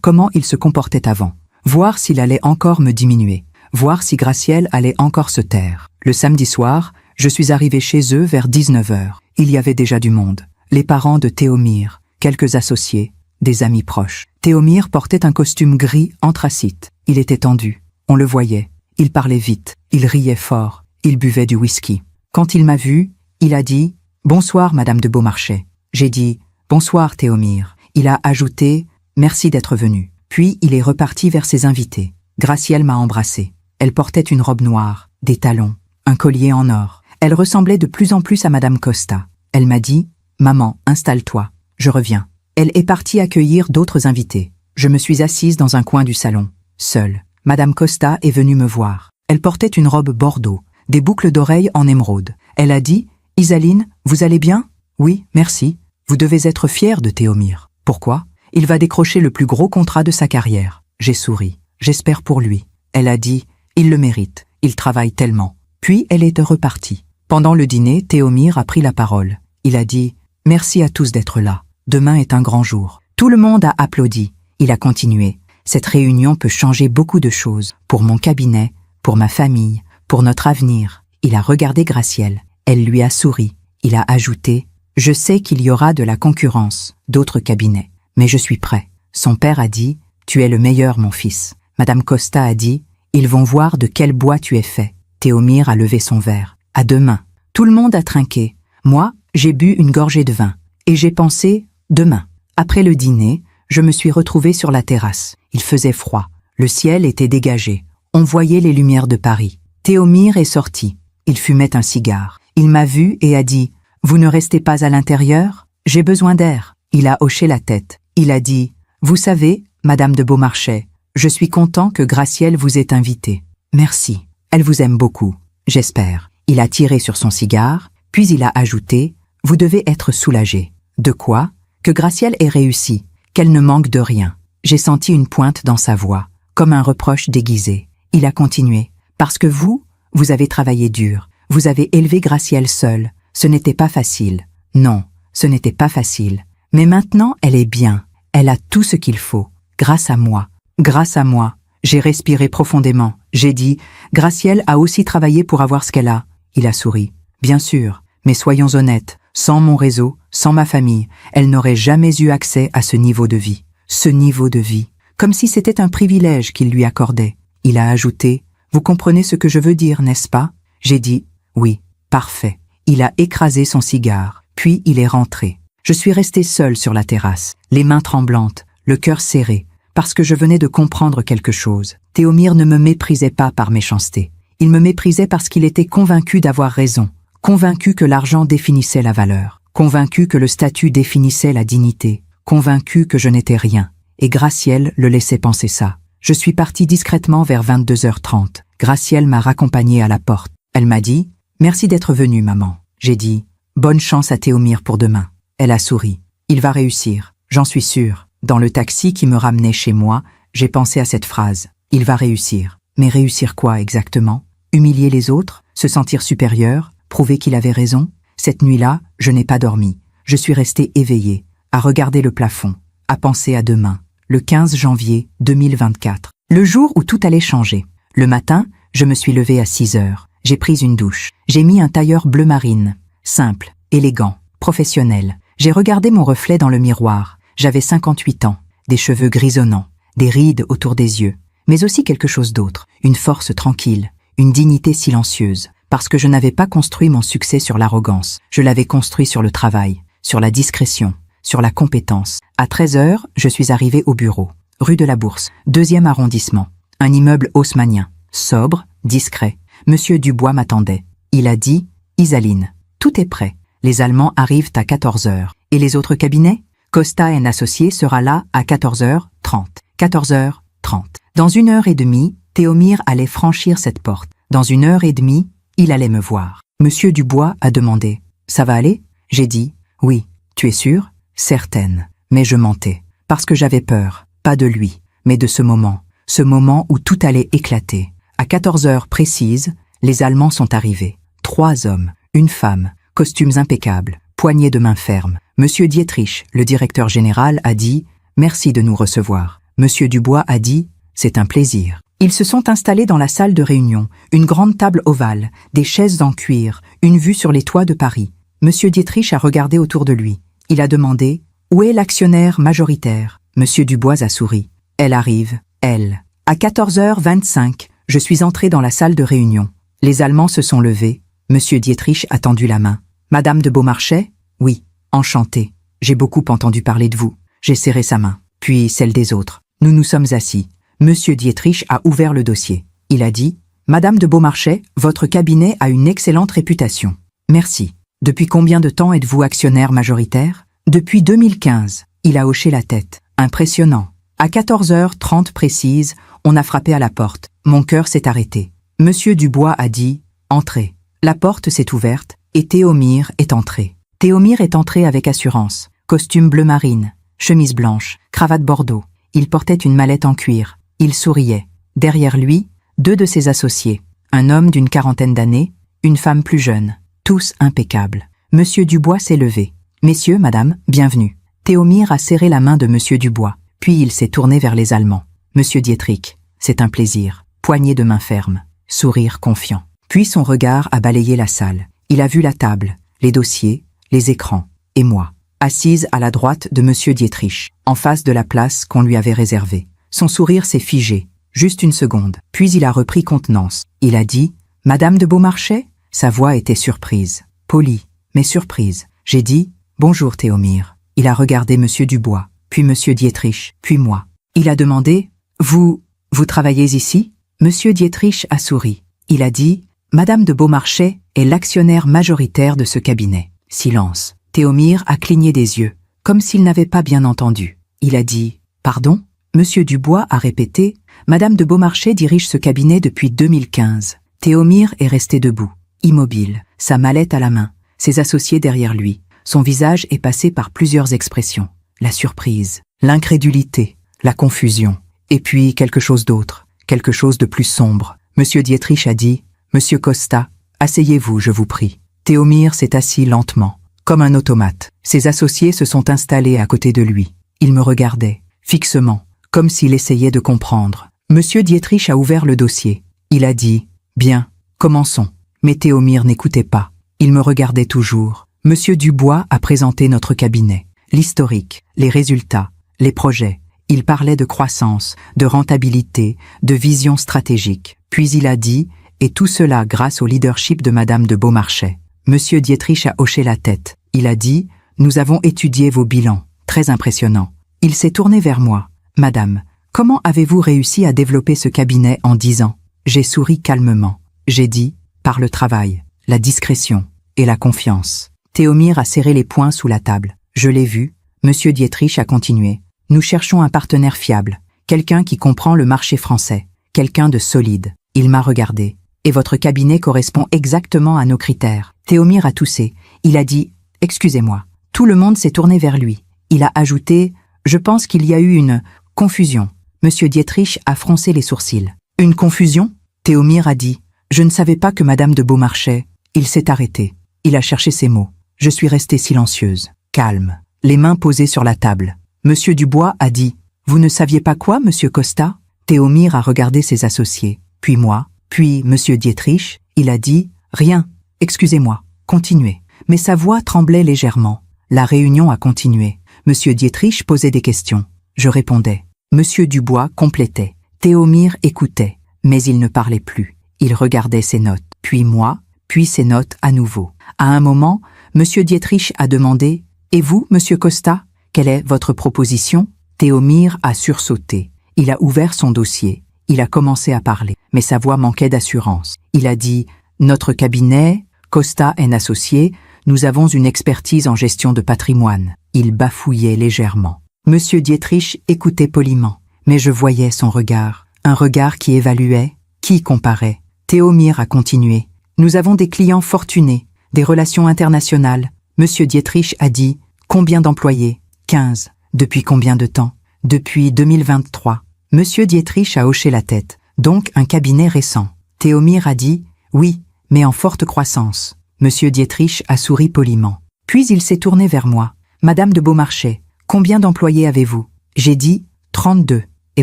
Speaker 1: comment il se comportait avant, voir s'il allait encore me diminuer, voir si Gracielle allait encore se taire. Le samedi soir, je suis arrivé chez eux vers 19h. Il y avait déjà du monde. Les parents de Théomire, quelques associés, des amis proches. Théomire portait un costume gris anthracite. Il était tendu. On le voyait. Il parlait vite. Il riait fort. Il buvait du whisky. Quand il m'a vu, il a dit « Bonsoir, Madame de Beaumarchais ». J'ai dit « Bonsoir, Théomire ». Il a ajouté « Merci d'être venu ». Puis il est reparti vers ses invités. Gracielle m'a embrassé. Elle portait une robe noire, des talons, un collier en or. Elle ressemblait de plus en plus à Madame Costa. Elle m'a dit « Maman, installe-toi, je reviens ». Elle est partie accueillir d'autres invités. Je me suis assise dans un coin du salon, seule. Madame Costa est venue me voir. Elle portait une robe bordeaux, des boucles d'oreilles en émeraude. Elle a dit « Isaline, vous allez bien ?»« Oui, merci. Vous devez être fière de Théomire. » « Pourquoi ? Il va décrocher le plus gros contrat de sa carrière. » J'ai souri. « J'espère pour lui. » Elle a dit « Il le mérite. Il travaille tellement. » Puis elle est repartie. Pendant le dîner, Théomire a pris la parole. Il a dit « Merci à tous d'être là. Demain est un grand jour. » Tout le monde a applaudi. Il a continué. « Cette réunion peut changer beaucoup de choses. Pour mon cabinet, pour ma famille, pour notre avenir. » Il a regardé Gracielle. Elle lui a souri. Il a ajouté « Je sais qu'il y aura de la concurrence, d'autres cabinets. Mais je suis prêt. » Son père a dit « Tu es le meilleur, mon fils. » Madame Costa a dit « Ils vont voir de quel bois tu es fait. » Théomire a levé son verre. « À demain. » Tout le monde a trinqué. Moi, j'ai bu une gorgée de vin. Et j'ai pensé « Demain. » Après le dîner, je me suis retrouvée sur la terrasse. Il faisait froid. Le ciel était dégagé. On voyait les lumières de Paris. Théomire est sorti. Il fumait un cigare. Il m'a vu et a dit « Vous ne restez pas à l'intérieur ? J'ai besoin d'air. » Il a hoché la tête. Il a dit « Vous savez, Madame de Beaumarchais, je suis content que Gracielle vous ait invitée. Merci. Elle vous aime beaucoup. J'espère. » Il a tiré sur son cigare, puis il a ajouté « Vous devez être soulagé. » De quoi ? Que Gracielle ait réussi, qu'elle ne manque de rien. J'ai senti une pointe dans sa voix, comme un reproche déguisé. Il a continué « Parce que vous avez travaillé dur. Vous avez élevé Gracielle seule. Ce n'était pas facile. Non, ce n'était pas facile. Mais maintenant, elle est bien. Elle a tout ce qu'il faut. Grâce à moi. Grâce à moi. » J'ai respiré profondément. J'ai dit « Gracielle a aussi travaillé pour avoir ce qu'elle a. » Il a souri. « Bien sûr, mais soyons honnêtes. Sans mon réseau, sans ma famille, elle n'aurait jamais eu accès à ce niveau de vie. Ce niveau de vie. Comme si c'était un privilège qu'il lui accordait. » Il a ajouté « Vous comprenez ce que je veux dire, n'est-ce pas ?» J'ai dit « Oui, parfait. » Il a écrasé son cigare, puis il est rentré. Je suis restée seule sur la terrasse, les mains tremblantes, le cœur serré, parce que je venais de comprendre quelque chose. Théomire ne me méprisait pas par méchanceté. Il me méprisait parce qu'il était convaincu d'avoir raison, convaincu que l'argent définissait la valeur, convaincu que le statut définissait la dignité, convaincu que je n'étais rien. Et Gracielle le laissait penser ça. Je suis partie discrètement vers 22h30. Gracielle m'a raccompagnée à la porte. Elle m'a dit « Merci d'être venue, maman. » J'ai dit « Bonne chance à Théomire pour demain. » Elle a souri. « Il va réussir, j'en suis sûre. » Dans le taxi qui me ramenait chez moi, j'ai pensé à cette phrase. « Il va réussir. » Mais réussir quoi exactement ? Humilier les autres ? Se sentir supérieur ? Prouver qu'il avait raison ? Cette nuit-là, je n'ai pas dormi. Je suis restée éveillée, à regarder le plafond, à penser à demain, le 15 janvier 2024. Le jour où tout allait changer. Le matin, je me suis levée à 6h. J'ai pris une douche. J'ai mis un tailleur bleu marine. Simple, élégant, professionnel. J'ai regardé mon reflet dans le miroir. J'avais 58 ans, des cheveux grisonnants, des rides autour des yeux, mais aussi quelque chose d'autre, une force tranquille, une dignité silencieuse, parce que je n'avais pas construit mon succès sur l'arrogance, je l'avais construit sur le travail, sur la discrétion, sur la compétence. À 13h, je suis arrivée au bureau, rue de la Bourse, 2e arrondissement, un immeuble haussmannien, sobre, discret. Monsieur Dubois m'attendait. Il a dit « Isaline, tout est prêt. Les Allemands arrivent à 14h. Et les autres cabinets ? Costa & Associés sera là à 14h30. 14h30. Dans 1h30, Théomire allait franchir cette porte. Dans 1 heure et demie, il allait me voir. Monsieur Dubois a demandé « Ça va aller ?» J'ai dit « Oui. Tu es sûre ?»« Certaine. » Mais je mentais. Parce que j'avais peur, pas de lui, mais de ce moment où tout allait éclater. À 14 heures précises, les Allemands sont arrivés. 3 hommes, une femme, costumes impeccables, poignées de main fermes. Monsieur Dietrich, le directeur général, a dit « Merci de nous recevoir ». Monsieur Dubois a dit « C'est un plaisir ». Ils se sont installés dans la salle de réunion, une grande table ovale, des chaises en cuir, une vue sur les toits de Paris. Monsieur Dietrich a regardé autour de lui. Il a demandé « Où est l'actionnaire majoritaire ?» Monsieur Dubois a souri. « Elle arrive, elle. » À 14h25, je suis entré dans la salle de réunion. Les Allemands se sont levés. Monsieur Dietrich a tendu la main. « Madame de Beaumarchais ?»« Oui, enchanté. J'ai beaucoup entendu parler de vous. » J'ai serré sa main, puis celle des autres. Nous nous sommes assis. Monsieur Dietrich a ouvert le dossier. Il a dit « Madame de Beaumarchais, votre cabinet a une excellente réputation. Merci. Depuis combien de temps êtes-vous actionnaire majoritaire ?»« Depuis 2015. » Il a hoché la tête. Impressionnant. À 14h30 précise, on a frappé à la porte. Mon cœur s'est arrêté. Monsieur Dubois a dit « Entrez ». La porte s'est ouverte et Théomir est entré. Théomir est entré avec assurance. Costume bleu marine, chemise blanche, cravate bordeaux. Il portait une mallette en cuir. Il souriait. Derrière lui, 2 de ses associés. Un homme d'une 40aine d'années, une femme plus jeune. Tous impeccables. Monsieur Dubois s'est levé. « Messieurs, madame, bienvenue. » Théomir a serré la main de Monsieur Dubois. Puis il s'est tourné vers les Allemands. « Monsieur Dietrich, c'est un plaisir. » Poignée de main ferme. Sourire confiant. Puis son regard a balayé la salle. Il a vu la table, les dossiers, les écrans, et moi, assise à la droite de Monsieur Dietrich, en face de la place qu'on lui avait réservée. Son sourire s'est figé, juste une seconde. Puis il a repris contenance. Il a dit « Madame de Beaumarchais ?» Sa voix était surprise, polie, mais surprise. J'ai dit « Bonjour Théomir ». Il a regardé Monsieur Dubois, puis Monsieur Dietrich, puis moi. Il a demandé « Vous travaillez ici ?» Monsieur Dietrich a souri. Il a dit « Madame de Beaumarchais est l'actionnaire majoritaire de ce cabinet. » Silence. Théomir a cligné des yeux, comme s'il n'avait pas bien entendu. Il a dit « Pardon ?» Monsieur Dubois a répété « Madame de Beaumarchais dirige ce cabinet depuis 2015. » Théomir est resté debout, immobile, sa mallette à la main, ses associés derrière lui. Son visage est passé par plusieurs expressions. La surprise, l'incrédulité, la confusion. Et puis quelque chose d'autre, quelque chose de plus sombre. Monsieur Dietrich a dit « Monsieur Costa, asseyez-vous, je vous prie. » Théomir s'est assis lentement, comme un automate. Ses associés se sont installés à côté de lui. Il me regardait, fixement, comme s'il essayait de comprendre. Monsieur Dietrich a ouvert le dossier. Il a dit « Bien, commençons ». Mais Théomir n'écoutait pas. Il me regardait toujours. Monsieur Dubois a présenté notre cabinet, l'historique, les résultats, les projets. Il parlait de croissance, de rentabilité, de vision stratégique. Puis il a dit « Et tout cela grâce au leadership de Madame de Beaumarchais ». Monsieur Dietrich a hoché la tête. Il a dit « Nous avons étudié vos bilans. Très impressionnant. » Il s'est tourné vers moi. « Madame, comment avez-vous réussi à développer ce cabinet en 10 ans ?» J'ai souri calmement. J'ai dit « Par le travail, la discrétion et la confiance. » Théomir a serré les poings sous la table. Je l'ai vu. Monsieur Dietrich a continué. « Nous cherchons un partenaire fiable, quelqu'un qui comprend le marché français, quelqu'un de solide. » Il m'a regardé. « Et votre cabinet correspond exactement à nos critères. » Théomir a toussé. Il a dit « Excusez-moi ». Tout le monde s'est tourné vers lui. Il a ajouté « Je pense qu'il y a eu une confusion. » Monsieur Dietrich a froncé les sourcils. « Une confusion ?» Théomir a dit « Je ne savais pas que Madame de Beaumarchais. » Il s'est arrêté. Il a cherché ses mots. Je suis restée silencieuse, calme, les mains posées sur la table. Monsieur Dubois a dit « Vous ne saviez pas quoi, Monsieur Costa ?» Théomir a regardé ses associés, puis moi, puis Monsieur Dietrich. Il a dit « Rien, excusez-moi, continuez. » Mais sa voix tremblait légèrement. La réunion a continué. Monsieur Dietrich posait des questions. Je répondais. Monsieur Dubois complétait. Théomir écoutait, mais il ne parlait plus. Il regardait ses notes, puis moi, puis ses notes à nouveau. À un moment, Monsieur Dietrich a demandé « Et vous, Monsieur Costa, quelle est votre proposition ?» Théomir a sursauté. Il a ouvert son dossier. Il a commencé à parler, mais sa voix manquait d'assurance. Il a dit « Notre cabinet, Costa & Associés, nous avons une expertise en gestion de patrimoine. » Il bafouillait légèrement. Monsieur Dietrich écoutait poliment, mais je voyais son regard. Un regard qui évaluait, qui comparait. Théomir a continué. Nous avons des clients fortunés, des relations internationales. Monsieur Dietrich a dit, combien d'employés? 15. Depuis combien de temps? Depuis 2023. Monsieur Dietrich a hoché la tête. Donc un cabinet récent. Théomir a dit, oui, mais en forte croissance. Monsieur Dietrich a souri poliment. Puis il s'est tourné vers moi. Madame de Beaumarchais, combien d'employés avez-vous? J'ai dit, 32. Et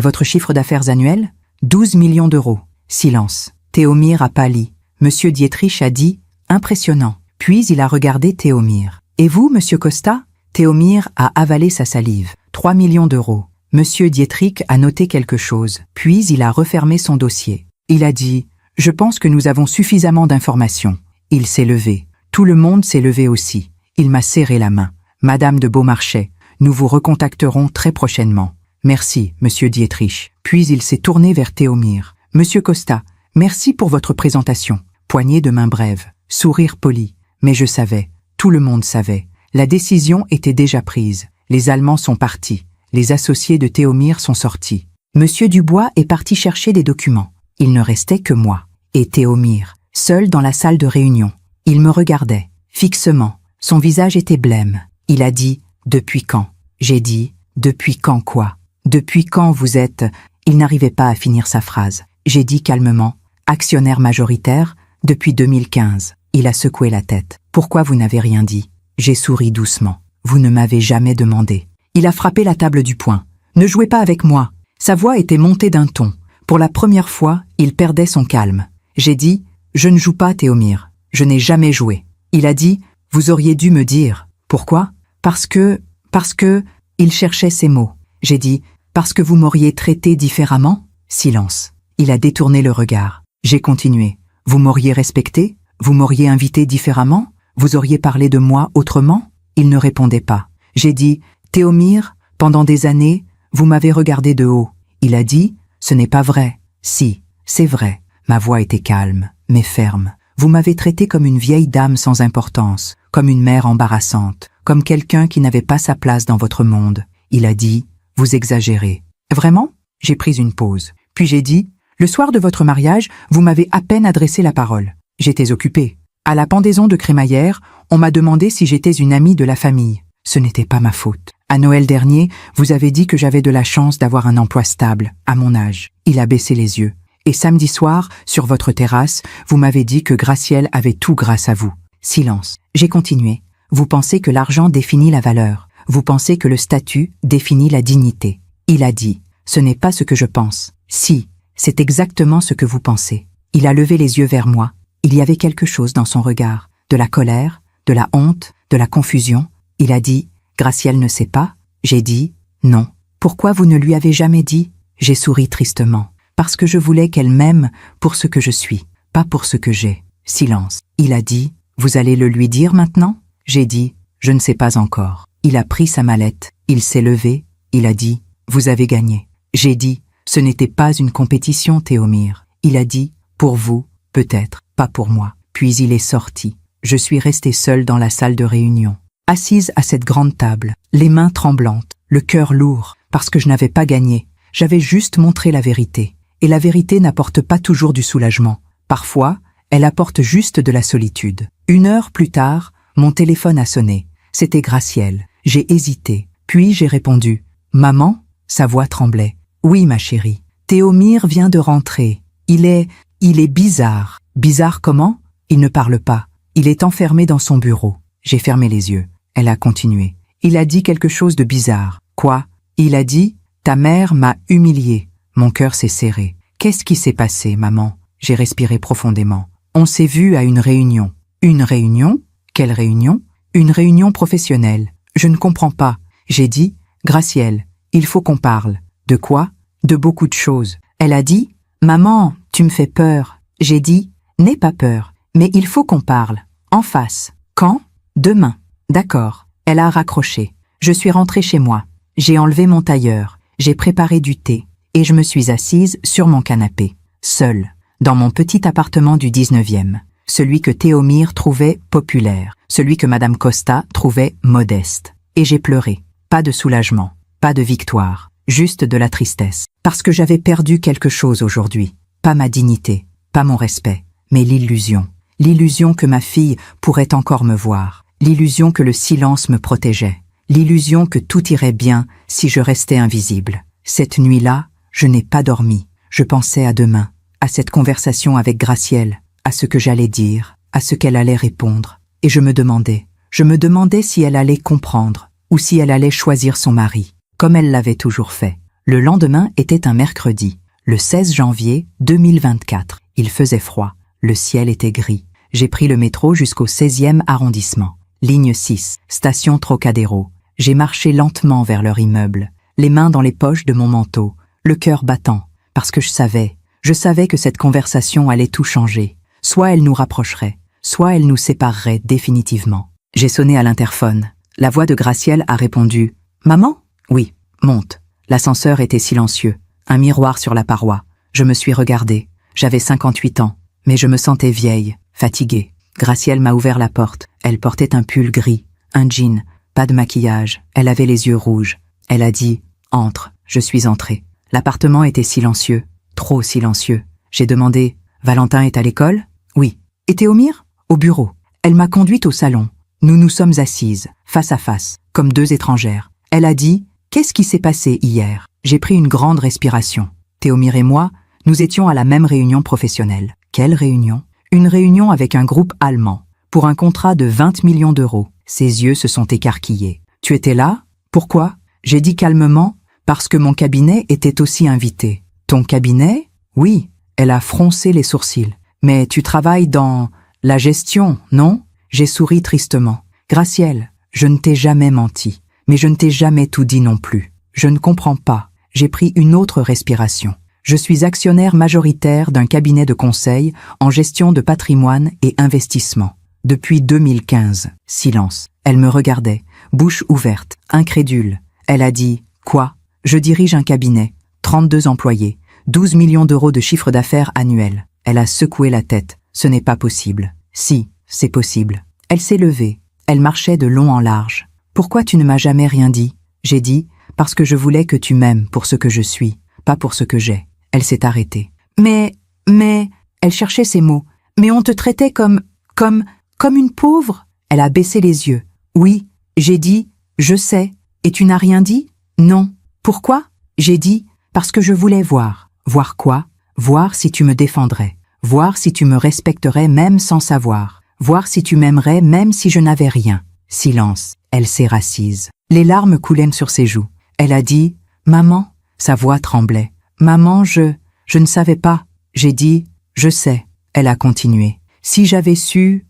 Speaker 1: votre chiffre d'affaires annuel? 12 millions d'euros. Silence. Théomir a pâli. Monsieur Dietrich a dit, impressionnant. Puis il a regardé Théomir. Et vous, monsieur Costa? Théomir a avalé sa salive. 3 millions d'euros. Monsieur Dietrich a noté quelque chose. Puis il a refermé son dossier. Il a dit, je pense que nous avons suffisamment d'informations. Il s'est levé. Tout le monde s'est levé aussi. Il m'a serré la main. Madame de Beaumarchais, nous vous recontacterons très prochainement. Merci, monsieur Dietrich. Puis il s'est tourné vers Théomir. Monsieur Costa, merci pour votre présentation. Poignée de main brève, sourire poli. Mais je savais, tout le monde savait. La décision était déjà prise. Les Allemands sont partis. Les associés de Théomir sont sortis. Monsieur Dubois est parti chercher des documents. Il ne restait que moi et Théomir, seul dans la salle de réunion. Il me regardait, fixement. Son visage était blême. Il a dit, depuis quand? J'ai dit, depuis quand quoi? Depuis quand vous êtes... Il n'arrivait pas à finir sa phrase. J'ai dit calmement, actionnaire majoritaire, depuis 2015. Il a secoué la tête. Pourquoi vous n'avez rien dit? J'ai souri doucement. Vous ne m'avez jamais demandé. Il a frappé la table du poing. Ne jouez pas avec moi. Sa voix était montée d'un ton. Pour la première fois, il perdait son calme. J'ai dit, je ne joue pas, Théomir. Je n'ai jamais joué. Il a dit, vous auriez dû me dire. Pourquoi? Parce que... Il cherchait ses mots. J'ai dit, parce que vous m'auriez traité différemment? Silence. Il a détourné le regard. J'ai continué. Vous m'auriez respecté? Vous m'auriez invité différemment? Vous auriez parlé de moi autrement? Il ne répondait pas. J'ai dit, Théomir, pendant des années, vous m'avez regardé de haut. Il a dit, ce n'est pas vrai. Si, c'est vrai. Ma voix était calme, mais ferme. Vous m'avez traité comme une vieille dame sans importance, comme une mère embarrassante, comme quelqu'un qui n'avait pas sa place dans votre monde. Il a dit, vous exagérez. Vraiment? J'ai pris une pause. Puis j'ai dit, le soir de votre mariage, vous m'avez à peine adressé la parole. J'étais occupée. À la pendaison de crémaillère, on m'a demandé si j'étais une amie de la famille. Ce n'était pas ma faute. À Noël dernier, vous avez dit que j'avais de la chance d'avoir un emploi stable, à mon âge. Il a baissé les yeux. Et samedi soir, sur votre terrasse, vous m'avez dit que Gracielle avait tout grâce à vous. Silence. J'ai continué. Vous pensez que l'argent définit la valeur. Vous pensez que le statut définit la dignité. Il a dit, ce n'est pas ce que je pense. Si, c'est exactement ce que vous pensez. Il a levé les yeux vers moi. Il y avait quelque chose dans son regard. De la colère, de la honte, de la confusion. Il a dit, Gracielle ne sait pas? J'ai dit, non. Pourquoi vous ne lui avez jamais dit? J'ai souri tristement. Parce que je voulais qu'elle m'aime pour ce que je suis, pas pour ce que j'ai. Silence. Il a dit, vous allez le lui dire maintenant? J'ai dit, je ne sais pas encore. Il a pris sa mallette, il s'est levé, il a dit, vous avez gagné. J'ai dit, ce n'était pas une compétition, Théomir. Il a dit, pour vous, peut-être, pas pour moi. Puis il est sorti. Je suis restée seule dans la salle de réunion, assise à cette grande table, les mains tremblantes, le cœur lourd, parce que je n'avais pas gagné. J'avais juste montré la vérité. Et la vérité n'apporte pas toujours du soulagement. Parfois, elle apporte juste de la solitude. 1 heure plus tard, mon téléphone a sonné. C'était Gracielle. J'ai hésité. Puis j'ai répondu. Maman? Sa voix tremblait. Oui, ma chérie. Théomir vient de rentrer. Il est bizarre. Bizarre comment? Il ne parle pas. Il est enfermé dans son bureau. J'ai fermé les yeux. Elle a continué. Il a dit quelque chose de bizarre. Quoi? Il a dit, ta mère m'a humiliée. Mon cœur s'est serré. Qu'est-ce qui s'est passé, maman? J'ai respiré profondément. On s'est vu à une réunion. Une réunion? Quelle réunion? Une réunion professionnelle. Je ne comprends pas. J'ai dit, Gracielle, il faut qu'on parle. De quoi? De beaucoup de choses. Elle a dit, maman, tu me fais peur. J'ai dit, n'aie pas peur, mais il faut qu'on parle. En face. Quand? Demain. D'accord. Elle a raccroché. Je suis rentrée chez moi. J'ai enlevé mon tailleur. J'ai préparé du thé. Et je me suis assise sur mon canapé, seule, dans mon petit appartement du 19e, celui que Théomir trouvait populaire, celui que Madame Costa trouvait modeste. Et j'ai pleuré. Pas de soulagement, pas de victoire, juste de la tristesse. Parce que j'avais perdu quelque chose aujourd'hui. Pas ma dignité, pas mon respect, mais l'illusion. L'illusion que ma fille pourrait encore me voir. L'illusion que le silence me protégeait. L'illusion que tout irait bien si je restais invisible. Cette nuit-là, je n'ai pas dormi. Je pensais à demain, à cette conversation avec Gracielle, à ce que j'allais dire, à ce qu'elle allait répondre. Et je me demandais si elle allait comprendre, ou si elle allait choisir son mari, comme elle l'avait toujours fait. Le lendemain était un mercredi, le 16 janvier 2024. Il faisait froid, le ciel était gris. J'ai pris le métro jusqu'au 16e arrondissement. Ligne 6, station Trocadéro. J'ai marché lentement vers leur immeuble, les mains dans les poches de mon manteau, le cœur battant, parce que je savais que cette conversation allait tout changer. Soit elle nous rapprocherait, soit elle nous séparerait définitivement. J'ai sonné à l'interphone. La voix de Gracielle a répondu « Maman ?»« Oui, monte. » L'ascenseur était silencieux, un miroir sur la paroi. Je me suis regardée. J'avais 58 ans, mais je me sentais vieille, fatiguée. Gracielle m'a ouvert la porte. Elle portait un pull gris, un jean, pas de maquillage. Elle avait les yeux rouges. Elle a dit « Entre ». Je suis entrée. L'appartement était silencieux, trop silencieux. J'ai demandé « Valentin est à l'école ?»« Oui. »« Et Théomir ?»« Au bureau. » Elle m'a conduite au salon. Nous nous sommes assises, face à face, comme deux étrangères. Elle a dit « Qu'est-ce qui s'est passé hier ?» J'ai pris une grande respiration. Théomir et moi, nous étions à la même réunion professionnelle. Quelle réunion? Une réunion avec un groupe allemand, pour un contrat de 20 millions d'euros. Ses yeux se sont écarquillés. « Tu étais là? Pourquoi ?» J'ai dit calmement « Parce que mon cabinet était aussi invité. »« Ton cabinet? » Oui. Elle a froncé les sourcils. « Mais tu travailles dans la gestion, non ?» J'ai souri tristement. « Gracielle, je ne t'ai jamais menti, mais je ne t'ai jamais tout dit non plus. Je ne comprends pas. » J'ai pris une autre respiration. Je suis actionnaire majoritaire d'un cabinet de conseil en gestion de patrimoine et investissement. Depuis 2015. Silence. Elle me regardait, bouche ouverte, incrédule. Elle a dit « Quoi ?» Je dirige un cabinet, 32 employés, 12 millions d'euros de chiffre d'affaires annuel. Elle a secoué la tête. Ce n'est pas possible. Si, c'est possible. Elle s'est levée. Elle marchait de long en large. Pourquoi tu ne m'as jamais rien dit? J'ai dit, parce que je voulais que tu m'aimes pour ce que je suis, pas pour ce que j'ai. Elle s'est arrêtée. Mais, elle cherchait ses mots. Mais on te traitait comme une pauvre? Elle a baissé les yeux. Oui, j'ai dit, je sais. Et tu n'as rien dit? Non. Pourquoi? J'ai dit, parce que je voulais voir. Voir quoi? Voir si tu me défendrais. Voir si tu me respecterais même sans savoir. Voir si tu m'aimerais même si je n'avais rien. Silence. Elle s'est rassise. Les larmes coulaient sur ses joues. Elle a dit « Maman ?» Sa voix tremblait. « Maman, je ne savais pas. » J'ai dit « Je sais. » Elle a continué. « Si j'avais su,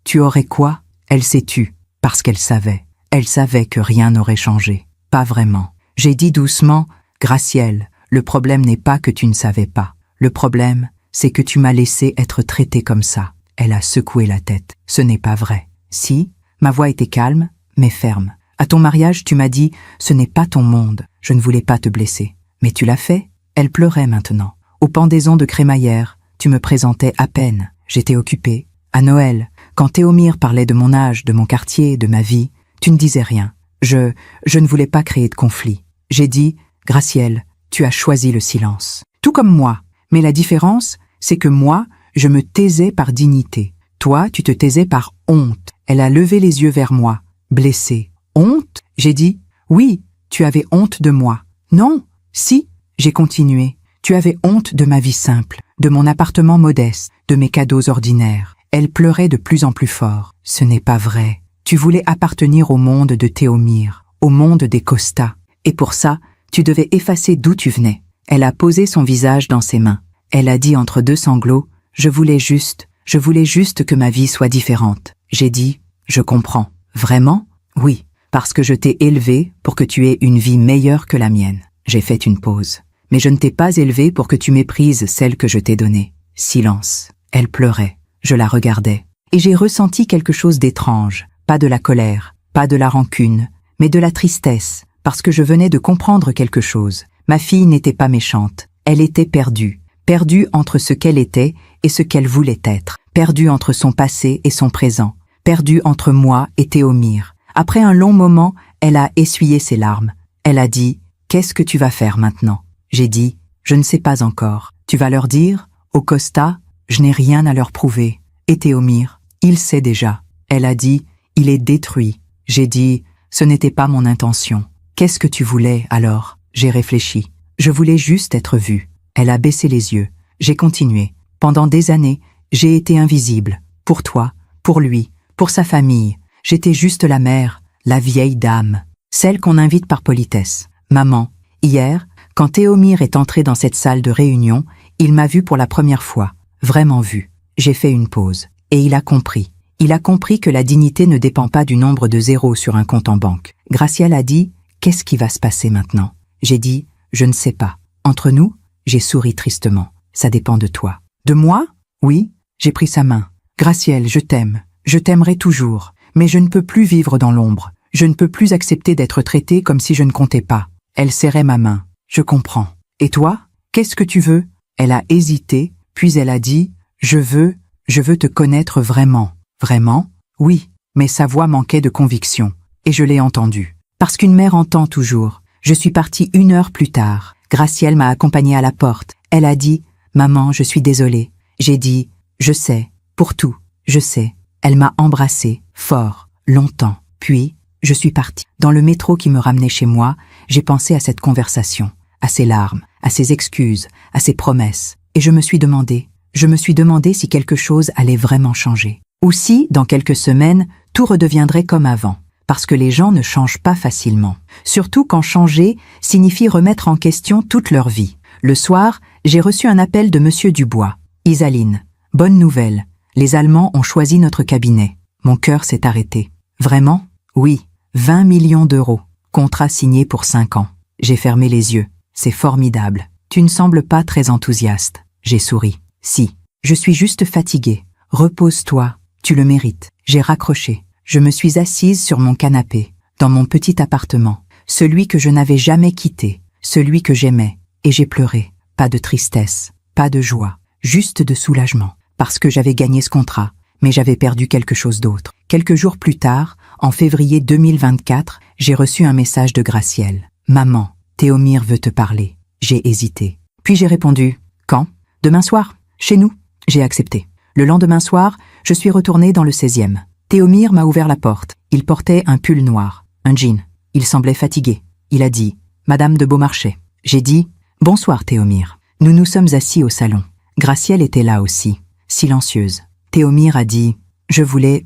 Speaker 1: tu aurais quoi ?» Elle s'est tue, parce qu'elle savait. Elle savait que rien n'aurait changé. Pas vraiment. J'ai dit doucement « Gracielle, le problème n'est pas que tu ne savais pas. Le problème, c'est que tu m'as laissé être traitée comme ça. » Elle a secoué la tête. « Ce n'est pas vrai. » Si, ma voix était calme, mais ferme. À ton mariage, tu m'as dit « Ce n'est pas ton monde. Je ne voulais pas te blesser. » Mais tu l'as fait. Elle pleurait maintenant. Aux pendaisons de crémaillère, tu me présentais à peine. J'étais occupée. À Noël, quand Théomir parlait de mon âge, de mon quartier, de ma vie, tu ne disais rien. Je ne voulais pas créer de conflit. J'ai dit « Gracielle, tu as choisi le silence. » Tout comme moi. Mais la différence, c'est que moi, je me taisais par dignité. Toi, tu te taisais par honte. Elle a levé les yeux vers moi, blessée. Honte? J'ai dit « Oui, tu avais honte de moi. » Non, si, j'ai continué. Tu avais honte de ma vie simple, de mon appartement modeste, de mes cadeaux ordinaires. Elle pleurait de plus en plus fort. Ce n'est pas vrai. Tu voulais appartenir au monde de Théomir, au monde des Costa. Et pour ça, tu devais effacer d'où tu venais. Elle a posé son visage dans ses mains. Elle a dit entre deux sanglots « Je voulais juste que ma vie soit différente. » J'ai dit « Je comprends. Vraiment? Oui, parce que je t'ai élevée pour que tu aies une vie meilleure que la mienne. » J'ai fait une pause. Mais je ne t'ai pas élevée pour que tu méprises celle que je t'ai donnée. Silence. Elle pleurait. Je la regardais. Et j'ai ressenti quelque chose d'étrange. Pas de la colère, pas de la rancune, mais de la tristesse, parce que je venais de comprendre quelque chose. Ma fille n'était pas méchante. Elle était perdue. Perdue entre ce qu'elle était et ce qu'elle voulait être. Perdue entre son passé et son présent. Perdue entre moi et Théomir. Après un long moment, elle a essuyé ses larmes. Elle a dit « Qu'est-ce que tu vas faire maintenant ?» J'ai dit « Je ne sais pas encore. Tu vas leur dire ? Au Costa, je n'ai rien à leur prouver. Et Théomir, il sait déjà. Elle a dit, il est détruit. J'ai dit, ce n'était pas mon intention. Qu'est-ce que tu voulais, alors? J'ai réfléchi. Je voulais juste être vue. Elle a baissé les yeux. J'ai continué. Pendant des années, j'ai été invisible. Pour toi, pour lui, pour sa famille. J'étais juste la mère, la vieille dame. Celle qu'on invite par politesse. Maman, hier, quand Théomir est entré dans cette salle de réunion, il m'a vue pour la première fois. Vraiment vue. J'ai fait une pause. Et il a compris. Il a compris que la dignité ne dépend pas du nombre de zéros sur un compte en banque. Gracielle a dit, qu'est-ce qui va se passer maintenant? J'ai dit, je ne sais pas. Entre nous, j'ai souri tristement. Ça dépend de toi. De moi? Oui, j'ai pris sa main. Gracielle, je t'aime. Je t'aimerai toujours. Mais je ne peux plus vivre dans l'ombre. Je ne peux plus accepter d'être traitée comme si je ne comptais pas. Elle serrait ma main. Je comprends. Et toi? Qu'est-ce que tu veux? Elle a hésité, puis elle a dit, je veux te connaître vraiment. Vraiment? Oui, mais sa voix manquait de conviction. Et je l'ai entendue. Parce qu'une mère entend toujours. Je suis partie 1 heure plus tard. Gracielle m'a accompagnée à la porte. Elle a dit, maman, je suis désolée. J'ai dit, je sais, pour tout, je sais. Elle m'a embrassée, fort, longtemps. Puis, je suis partie. Dans le métro qui me ramenait chez moi, j'ai pensé à cette conversation, à ses larmes, à ses excuses, à ses promesses. Et je me suis demandé si quelque chose allait vraiment changer. Ou si, dans quelques semaines, tout redeviendrait comme avant. Parce que les gens ne changent pas facilement. Surtout quand changer signifie remettre en question toute leur vie. Le soir, j'ai reçu un appel de Monsieur Dubois. Isaline, bonne nouvelle. Les Allemands ont choisi notre cabinet. Mon cœur s'est arrêté. Vraiment? Oui. 20 millions d'euros. Contrat signé pour 5 ans. J'ai fermé les yeux. C'est formidable. Tu ne sembles pas très enthousiaste. J'ai souri. Si. Je suis juste fatiguée. Repose-toi. Tu le mérites. J'ai raccroché. Je me suis assise sur mon canapé, dans mon petit appartement, celui que je n'avais jamais quitté, celui que j'aimais, et j'ai pleuré. Pas de tristesse, pas de joie, juste de soulagement, parce que j'avais gagné ce contrat, mais j'avais perdu quelque chose d'autre. Quelques jours plus tard, en février 2024, j'ai reçu un message de Gracielle. « Maman, Théomir veut te parler. » J'ai hésité. Puis j'ai répondu. « Quand ? Demain soir, chez nous. » J'ai accepté. Le lendemain soir, je suis retournée dans le 16e. Théomir m'a ouvert la porte. Il portait un pull noir, un jean. Il semblait fatigué. Il a dit « Madame de Beaumarchais ». J'ai dit « Bonsoir Théomir ». Nous nous sommes assis au salon. Gracielle était là aussi, silencieuse. Théomir a dit « Je voulais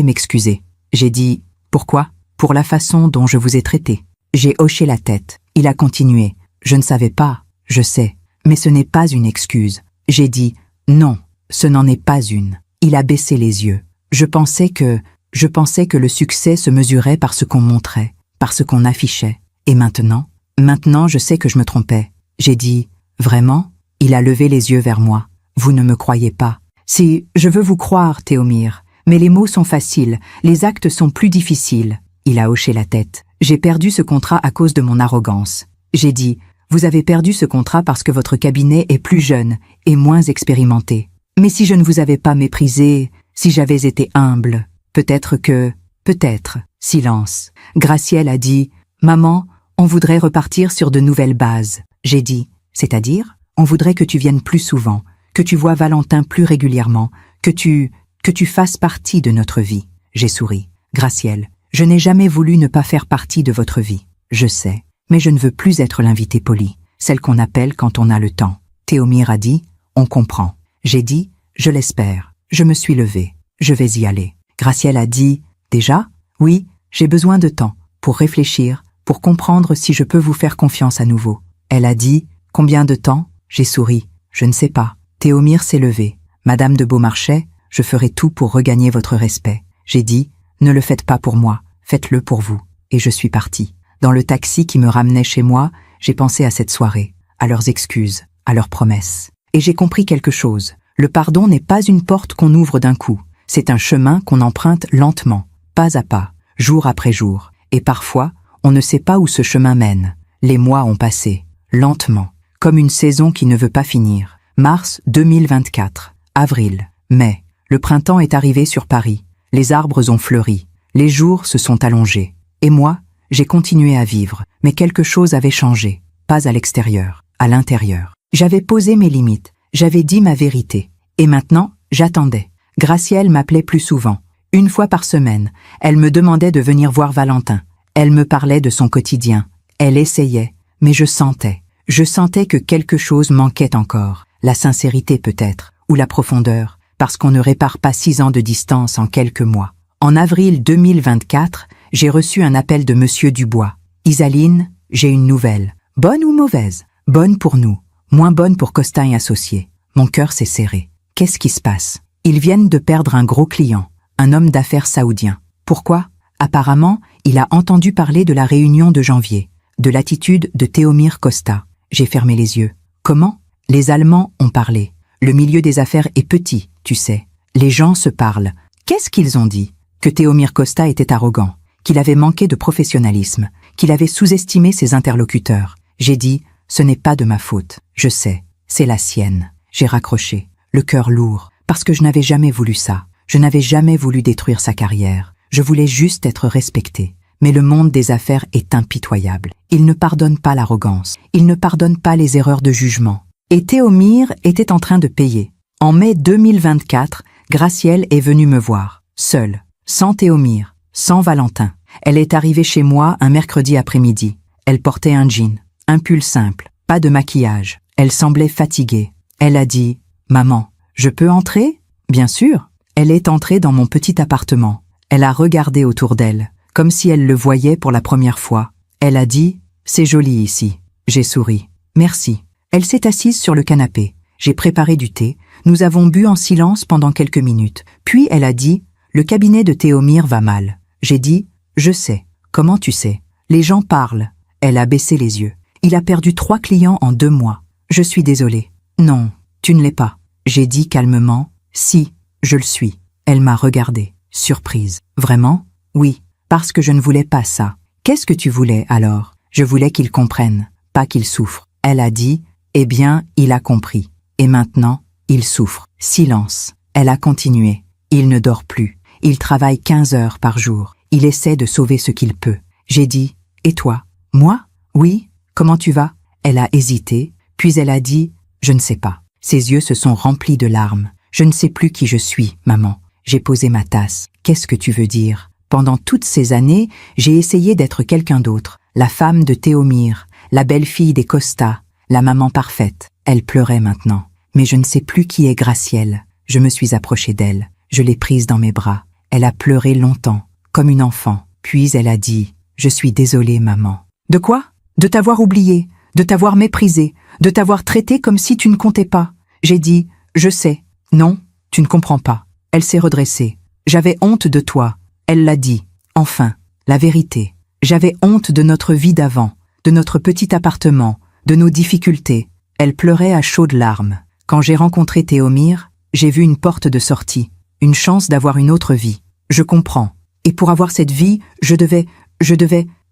Speaker 1: m'excuser ». J'ai dit « Pourquoi ?»« Pour la façon dont je vous ai traité ». J'ai hoché la tête. Il a continué « Je ne savais pas, je sais, mais ce n'est pas une excuse ». J'ai dit « Non, ce n'en est pas une ». Il a baissé les yeux. Je pensais que le succès se mesurait par ce qu'on montrait, par ce qu'on affichait. Et maintenant, je sais que je me trompais. J'ai dit, vraiment? Il a levé les yeux vers moi. Vous ne me croyez pas. Si, je veux vous croire, Théomir, mais les mots sont faciles, les actes sont plus difficiles. Il a hoché la tête. J'ai perdu ce contrat à cause de mon arrogance. J'ai dit, vous avez perdu ce contrat parce que votre cabinet est plus jeune et moins expérimenté. Mais si je ne vous avais pas méprisé, si j'avais été humble, peut-être. Silence. Gracielle a dit, « Maman, on voudrait repartir sur de nouvelles bases. » J'ai dit, « C'est-à-dire ? On voudrait que tu viennes plus souvent, que tu vois Valentin plus régulièrement, que tu fasses partie de notre vie. » J'ai souri. Gracielle, je n'ai jamais voulu ne pas faire partie de votre vie. Je sais, mais je ne veux plus être l'invitée polie, celle qu'on appelle quand on a le temps. Théomir a dit, « On comprend. » J'ai dit, « Je l'espère. » Je me suis levée. Je vais y aller. Gracielle a dit, « Déjà ? Oui, j'ai besoin de temps, pour réfléchir, pour comprendre si je peux vous faire confiance à nouveau. » Elle a dit, « Combien de temps ?» J'ai souri. « Je ne sais pas. » Théomir s'est levé. « Madame de Beaumarchais, je ferai tout pour regagner votre respect. » J'ai dit, « Ne le faites pas pour moi, faites-le pour vous. » Et je suis partie. Dans le taxi qui me ramenait chez moi, j'ai pensé à cette soirée, à leurs excuses, à leurs promesses. Et j'ai compris quelque chose. Le pardon n'est pas une porte qu'on ouvre d'un coup. C'est un chemin qu'on emprunte lentement, pas à pas, jour après jour. Et parfois, on ne sait pas où ce chemin mène. Les mois ont passé, lentement, comme une saison qui ne veut pas finir. Mars 2024, avril, mai. Le printemps est arrivé sur Paris. Les arbres ont fleuri. Les jours se sont allongés. Et moi, j'ai continué à vivre. Mais quelque chose avait changé. Pas à l'extérieur, à l'intérieur. J'avais posé mes limites. J'avais dit ma vérité. Et maintenant, j'attendais. Gracielle m'appelait plus souvent. Une fois par semaine, elle me demandait de venir voir Valentin. Elle me parlait de son quotidien. Elle essayait, mais je sentais. Je sentais que quelque chose manquait encore. La sincérité peut-être, ou la profondeur, parce qu'on ne répare pas 6 ans de distance en quelques mois. En avril 2024, j'ai reçu un appel de Monsieur Dubois. « Isaline, j'ai une nouvelle. Bonne ou mauvaise? Bonne pour nous, moins bonne pour Costa et Associés. » Mon cœur s'est serré. Qu'est-ce qui se passe? Ils viennent de perdre un gros client, un homme d'affaires saoudien. Pourquoi? Apparemment, il a entendu parler de la réunion de janvier, de l'attitude de Théomir Costa. J'ai fermé les yeux. Comment? Les Allemands ont parlé. Le milieu des affaires est petit, tu sais. Les gens se parlent. Qu'est-ce qu'ils ont dit? Que Théomir Costa était arrogant, qu'il avait manqué de professionnalisme, qu'il avait sous-estimé ses interlocuteurs. J'ai dit, ce n'est pas de ma faute. Je sais, c'est la sienne. J'ai raccroché, le cœur lourd, parce que je n'avais jamais voulu ça. Je n'avais jamais voulu détruire sa carrière. Je voulais juste être respecté. Mais le monde des affaires est impitoyable. Il ne pardonne pas l'arrogance. Il ne pardonne pas les erreurs de jugement. Et Théomir était en train de payer. En mai 2024, Gracielle est venue me voir, seule, sans Théomir, sans Valentin. Elle est arrivée chez moi un mercredi après-midi. Elle portait un jean, un pull simple, pas de maquillage. Elle semblait fatiguée. Elle a dit « Maman, je peux entrer ?» Bien sûr. Elle est entrée dans mon petit appartement. Elle a regardé autour d'elle, comme si elle le voyait pour la première fois. Elle a dit « C'est joli ici ». J'ai souri. « Merci ». Elle s'est assise sur le canapé. J'ai préparé du thé. Nous avons bu en silence pendant quelques minutes. Puis elle a dit « Le cabinet de Théomir va mal ». J'ai dit « Je sais ». « Comment tu sais ?»« Les gens parlent ». Elle a baissé les yeux. « Il a perdu 3 clients en 2 mois. Je suis désolée. »« Non, tu ne l'es pas. » J'ai dit calmement « Si, je le suis. » Elle m'a regardée, surprise. « Vraiment ?»« Oui, parce que je ne voulais pas ça. »« Qu'est-ce que tu voulais alors ?»« Je voulais qu'il comprenne, pas qu'il souffre. » Elle a dit « Eh bien, il a compris. Et maintenant, il souffre. » Silence. Elle a continué. « Il ne dort plus. Il travaille 15 heures par jour. Il essaie de sauver ce qu'il peut. » J'ai dit « Et toi ?»« Moi ? Oui. Comment tu vas ?» Elle a hésité, puis elle a dit « Je ne sais pas. » Ses yeux se sont remplis de larmes. « Je ne sais plus qui je suis, maman. » J'ai posé ma tasse. « Qu'est-ce que tu veux dire ? Pendant toutes ces années, j'ai essayé d'être quelqu'un d'autre. La femme de Théomir, la belle-fille des Costa, la maman parfaite. » Elle pleurait maintenant. Mais je ne sais plus qui est Gracielle. Je me suis approchée d'elle. Je l'ai prise dans mes bras. Elle a pleuré longtemps, comme une enfant. Puis elle a dit « Je suis désolée, maman. »« De quoi ? De t'avoir oublié, de t'avoir méprisé, de t'avoir traité comme si tu ne comptais pas. » J'ai dit « Je sais. Non, tu ne comprends pas. » Elle s'est redressée. « J'avais honte de toi. » Elle l'a dit. Enfin, la vérité. J'avais honte de notre vie d'avant, de notre petit appartement, de nos difficultés. Elle pleurait à chaudes larmes. Quand j'ai rencontré Théomir, j'ai vu une porte de sortie, une chance d'avoir une autre vie. Je comprends. Et pour avoir cette vie, je devais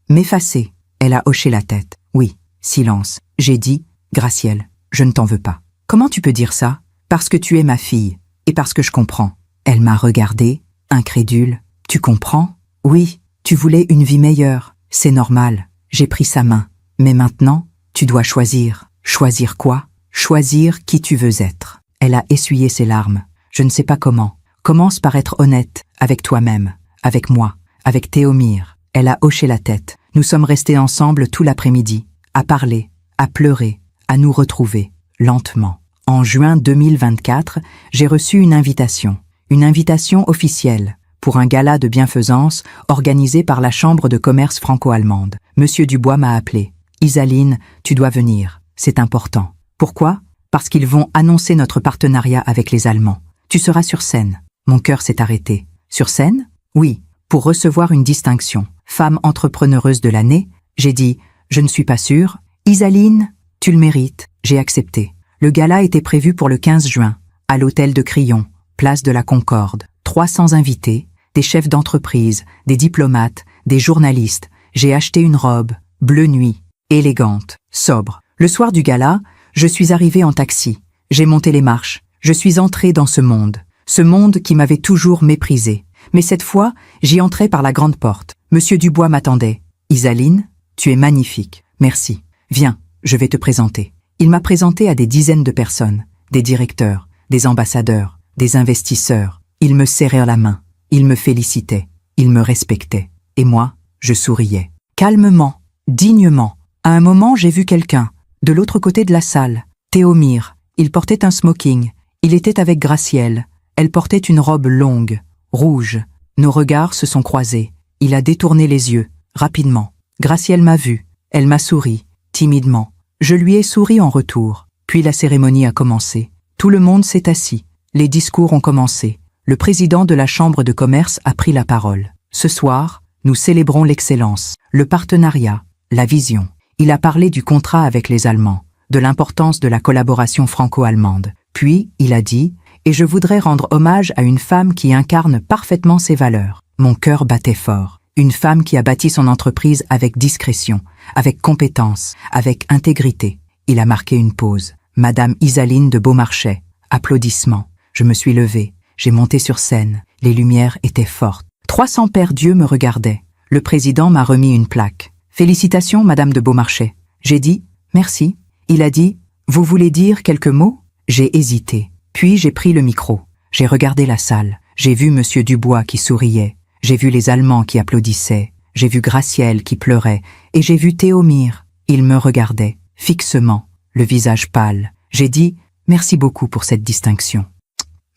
Speaker 1: m'effacer. Elle a hoché la tête. Oui, silence. J'ai dit, Gracielle, je ne t'en veux pas. Comment tu peux dire ça? Parce que tu es ma fille, et parce que je comprends. Elle m'a regardée, incrédule. Tu comprends? Oui, tu voulais une vie meilleure. C'est normal. J'ai pris sa main. Mais maintenant, tu dois choisir. Choisir quoi? Choisir qui tu veux être. Elle a essuyé ses larmes. Je ne sais pas comment. Commence par être honnête, avec toi-même, avec moi, avec Théomir. Elle a hoché la tête. Nous sommes restés ensemble tout l'après-midi, à parler, à pleurer, à nous retrouver, lentement. En juin 2024, j'ai reçu une invitation officielle, pour un gala de bienfaisance organisé par la Chambre de commerce franco-allemande. Monsieur Dubois m'a appelé. « Isaline, tu dois venir. C'est important. » Pourquoi? Parce qu'ils vont annoncer notre partenariat avec les Allemands. Tu seras sur scène. Mon cœur s'est arrêté. Sur scène? Oui, pour recevoir une distinction. Femme entrepreneureuse de l'année. J'ai dit, je ne suis pas sûre. Isaline, tu le mérites. J'ai accepté. Le gala était prévu pour le 15 juin, à l'hôtel de Crillon, place de la Concorde. 300 invités, des chefs d'entreprise, des diplomates, des journalistes. J'ai acheté une robe, bleu nuit, élégante, sobre. Le soir du gala, je suis arrivée en taxi. J'ai monté les marches. Je suis entrée dans ce monde qui m'avait toujours méprisée. Mais cette fois, j'y entrais par la grande porte. Monsieur Dubois m'attendait. « Isaline, tu es magnifique. Merci. Viens, je vais te présenter. » Il m'a présenté à des dizaines de personnes. des directeurs, des ambassadeurs, des investisseurs. Ils me serraient la main, ils me félicitaient, ils me respectaient. Et moi, je souriais. Calmement, dignement. À un moment, j'ai vu quelqu'un, de l'autre côté de la salle. Théomir. Il portait un smoking. Il était avec Gracielle. Elle portait une robe longue, rouge. Nos regards se sont croisés. Il a détourné les yeux, rapidement. Gracielle m'a vu. Elle m'a souri, timidement. Je lui ai souri en retour. Puis la cérémonie a commencé. Tout le monde s'est assis. Les discours ont commencé. Le président de la Chambre de commerce a pris la parole. Ce soir, nous célébrons l'excellence, le partenariat, la vision. Il a parlé du contrat avec les Allemands, de l'importance de la collaboration franco-allemande. Puis, il a dit « Et je voudrais rendre hommage à une femme qui incarne parfaitement ses valeurs. » Mon cœur battait fort. Une femme qui a bâti son entreprise avec discrétion, avec compétence, avec intégrité. Il a marqué une pause. Madame Isaline de Beaumarchais. Applaudissements. Je me suis levée. J'ai monté sur scène. Les lumières étaient fortes. 300 pères Dieu me regardaient. Le président m'a remis une plaque. « Félicitations, Madame de Beaumarchais. » J'ai dit « Merci ». Il a dit « Vous voulez dire quelques mots ?» J'ai hésité. Puis j'ai pris le micro. J'ai regardé la salle. J'ai vu Monsieur Dubois qui souriait. J'ai vu les Allemands qui applaudissaient. J'ai vu Gracielle qui pleurait. Et j'ai vu Théomir. Il me regardait, fixement, le visage pâle. J'ai dit « Merci beaucoup pour cette distinction ».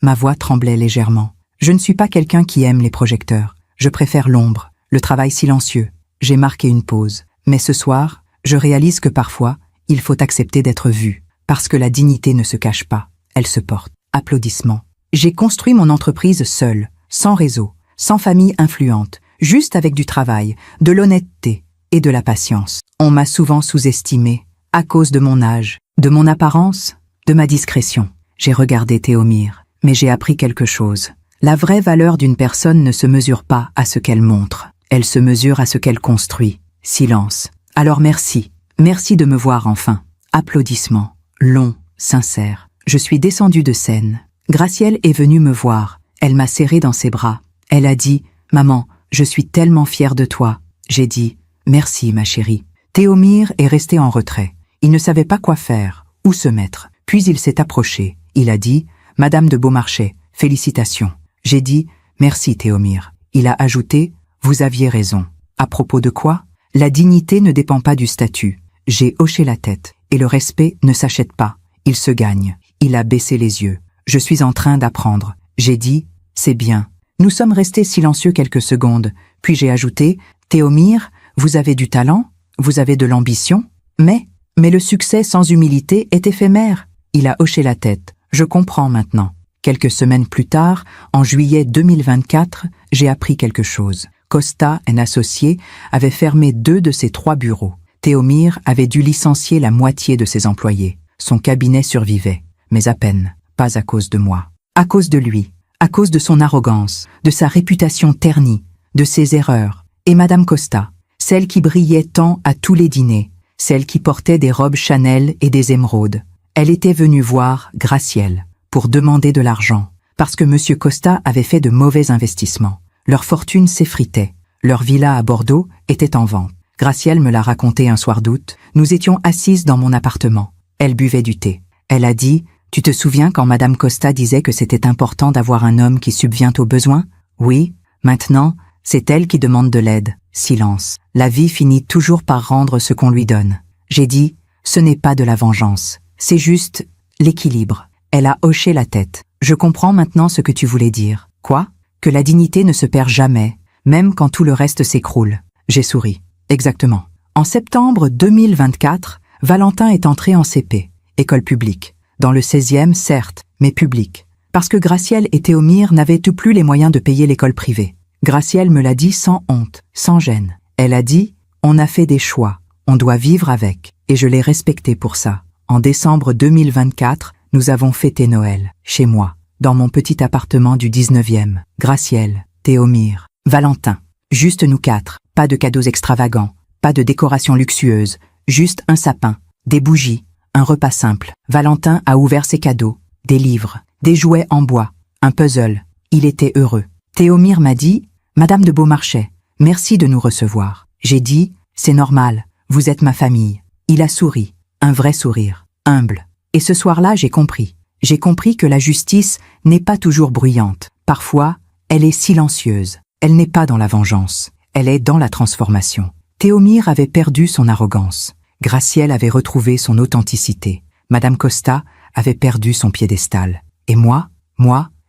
Speaker 1: Ma voix tremblait légèrement. Je ne suis pas quelqu'un qui aime les projecteurs. Je préfère l'ombre, le travail silencieux. J'ai marqué une pause. Mais ce soir, je réalise que parfois, il faut accepter d'être vu. Parce que la dignité ne se cache pas, elle se porte. Applaudissements. J'ai construit mon entreprise seule, sans réseau, sans famille influente, juste avec du travail, de l'honnêteté et de la patience. On m'a souvent sous-estimé, à cause de mon âge, de mon apparence, de ma discrétion. J'ai regardé Théomir, mais j'ai appris quelque chose. La vraie valeur d'une personne ne se mesure pas à ce qu'elle montre. Elle se mesure à ce qu'elle construit. Silence. Alors merci. Merci de me voir enfin. Applaudissements. Longs, sincères. Je suis descendue de scène. Gracielle est venue me voir. Elle m'a serré dans ses bras. Elle a dit « Maman, je suis tellement fière de toi. » J'ai dit « Merci, ma chérie. » Théomir est resté en retrait. Il ne savait pas quoi faire, où se mettre. Puis il s'est approché. Il a dit « Madame de Beaumarchais, félicitations. » J'ai dit « Merci, Théomir. » Il a ajouté « Vous aviez raison. » À propos de quoi? La dignité ne dépend pas du statut. J'ai hoché la tête. Et le respect ne s'achète pas. Il se gagne. Il a baissé les yeux. Je suis en train d'apprendre. J'ai dit « C'est bien. » Nous sommes restés silencieux quelques secondes. Puis j'ai ajouté « Théomir, vous avez du talent, vous avez de l'ambition, mais le succès sans humilité est éphémère. » Il a hoché la tête. Je comprends maintenant. Quelques semaines plus tard, en juillet 2024, j'ai appris quelque chose. Costa & Associés avait fermé 2 de ses 3 bureaux. Théomir avait dû licencier la moitié de ses employés. Son cabinet survivait, mais à peine, pas à cause de moi. À cause de lui, à cause de son arrogance, de sa réputation ternie, de ses erreurs. Et Madame Costa, celle qui brillait tant à tous les dîners, celle qui portait des robes Chanel et des émeraudes. Elle était venue voir Gracielle pour demander de l'argent, parce que Monsieur Costa avait fait de mauvais investissements. Leur fortune s'effritait. Leur villa à Bordeaux était en vente. Gracielle me l'a raconté un soir d'août. Nous étions assises dans mon appartement. Elle buvait du thé. Elle a dit « Tu te souviens quand Madame Costa disait que c'était important d'avoir un homme qui subvient aux besoins? Oui, maintenant, c'est elle qui demande de l'aide. » Silence. La vie finit toujours par rendre ce qu'on lui donne. J'ai dit « Ce n'est pas de la vengeance. C'est juste l'équilibre. » Elle a hoché la tête. « Je comprends maintenant ce que tu voulais dire. » Quoi? Que la dignité ne se perd jamais, même quand tout le reste s'écroule. J'ai souri. Exactement. En septembre 2024, Valentin est entré en CP, école publique. Dans le 16e, certes, mais publique. Parce que Gracielle et Théomir n'avaient plus les moyens de payer l'école privée. Gracielle me l'a dit sans honte, sans gêne. Elle a dit « On a fait des choix, on doit vivre avec. » Et je l'ai respectée pour ça. En décembre 2024, nous avons fêté Noël, chez moi, dans mon petit appartement du 19e. Gracielle, Théomir, Valentin. Juste nous 4, pas de cadeaux extravagants, pas de décoration luxueuse, juste un sapin, des bougies, un repas simple. Valentin a ouvert ses cadeaux, des livres, des jouets en bois, un puzzle. Il était heureux. Théomir m'a dit « Madame de Beaumarchais, merci de nous recevoir. » J'ai dit « C'est normal, vous êtes ma famille. » Il a souri, un vrai sourire, humble. Et ce soir-là, j'ai compris. J'ai compris que la justice n'est pas toujours bruyante. Parfois, elle est silencieuse. Elle n'est pas dans la vengeance. Elle est dans la transformation. Théomir avait perdu son arrogance. Gracielle avait retrouvé son authenticité. Madame Costa avait perdu son piédestal. Et moi,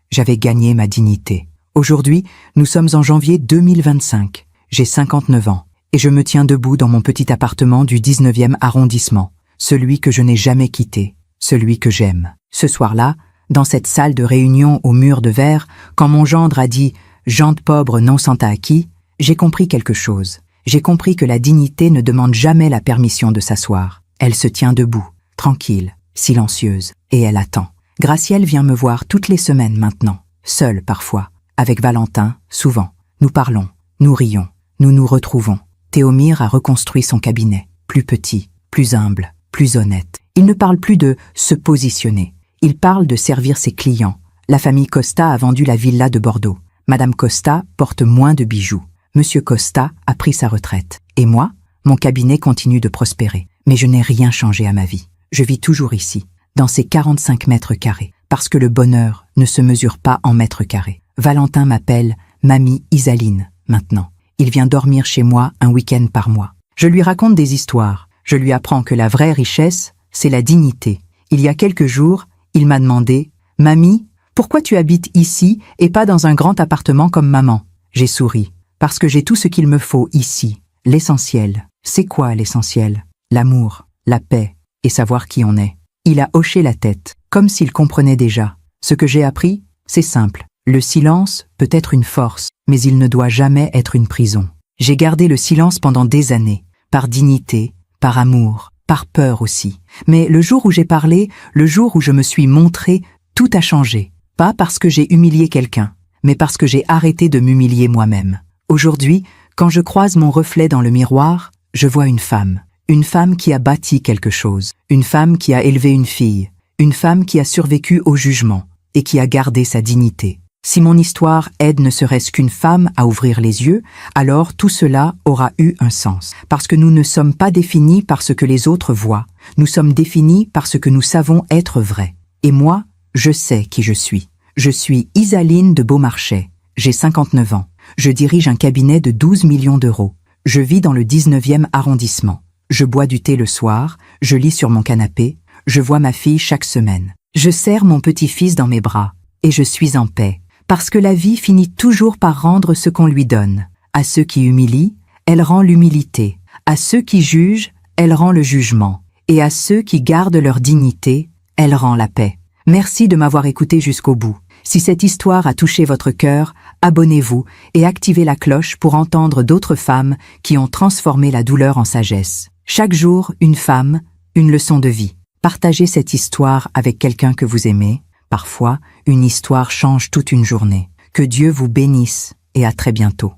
Speaker 1: j'avais gagné ma dignité. Aujourd'hui, nous sommes en janvier 2025. J'ai 59 ans et je me tiens debout dans mon petit appartement du 19e arrondissement, celui que je n'ai jamais quitté, celui que j'aime. Ce soir-là, dans cette salle de réunion aux murs de verre, quand mon gendre a dit « Gente pauvre non santa acquis », j'ai compris quelque chose. J'ai compris que la dignité ne demande jamais la permission de s'asseoir. Elle se tient debout, tranquille, silencieuse, et elle attend. Gracielle vient me voir toutes les semaines maintenant, seule parfois, avec Valentin, souvent. Nous parlons, nous rions, nous nous retrouvons. Théomir a reconstruit son cabinet, plus petit, plus humble, plus honnête. Il ne parle plus de se positionner. Il parle de servir ses clients. La famille Costa a vendu la villa de Bordeaux. Madame Costa porte moins de bijoux. Monsieur Costa a pris sa retraite. Et moi, mon cabinet continue de prospérer. Mais je n'ai rien changé à ma vie. Je vis toujours ici, dans ces 45 mètres carrés, parce que le bonheur ne se mesure pas en mètres carrés. Valentin m'appelle Mamie Isaline, maintenant. Il vient dormir chez moi un week-end par mois. Je lui raconte des histoires. Je lui apprends que la vraie richesse, c'est la dignité. Il y a quelques jours, il m'a demandé « Mamie, pourquoi tu habites ici et pas dans un grand appartement comme maman ?» J'ai souri. Parce que j'ai tout ce qu'il me faut ici. L'essentiel. C'est quoi l'essentiel? L'amour, la paix et savoir qui on est. Il a hoché la tête, comme s'il comprenait déjà. Ce que j'ai appris, c'est simple. Le silence peut être une force, mais il ne doit jamais être une prison. J'ai gardé le silence pendant des années, par dignité, par amour, par peur aussi. Mais le jour où j'ai parlé, le jour où je me suis montré, tout a changé. Pas parce que j'ai humilié quelqu'un, mais parce que j'ai arrêté de m'humilier moi-même. Aujourd'hui, quand je croise mon reflet dans le miroir, je vois une femme qui a bâti quelque chose, une femme qui a élevé une fille, une femme qui a survécu au jugement et qui a gardé sa dignité. Si mon histoire aide ne serait-ce qu'une femme à ouvrir les yeux, alors tout cela aura eu un sens. Parce que nous ne sommes pas définis par ce que les autres voient, nous sommes définis par ce que nous savons être vrai. Et moi, je sais qui je suis. Je suis Isaline de Beaumarchais, j'ai 59 ans. Je dirige un cabinet de 12 millions d'euros. Je vis dans le 19e arrondissement. Je bois du thé le soir, je lis sur mon canapé, je vois ma fille chaque semaine. Je serre mon petit-fils dans mes bras, et je suis en paix. Parce que la vie finit toujours par rendre ce qu'on lui donne. À ceux qui humilient, elle rend l'humilité. À ceux qui jugent, elle rend le jugement. Et à ceux qui gardent leur dignité, elle rend la paix. Merci de m'avoir écouté jusqu'au bout. Si cette histoire a touché votre cœur, abonnez-vous et activez la cloche pour entendre d'autres femmes qui ont transformé la douleur en sagesse. Chaque jour, une femme, une leçon de vie. Partagez cette histoire avec quelqu'un que vous aimez. Parfois, une histoire change toute une journée. Que Dieu vous bénisse et à très bientôt.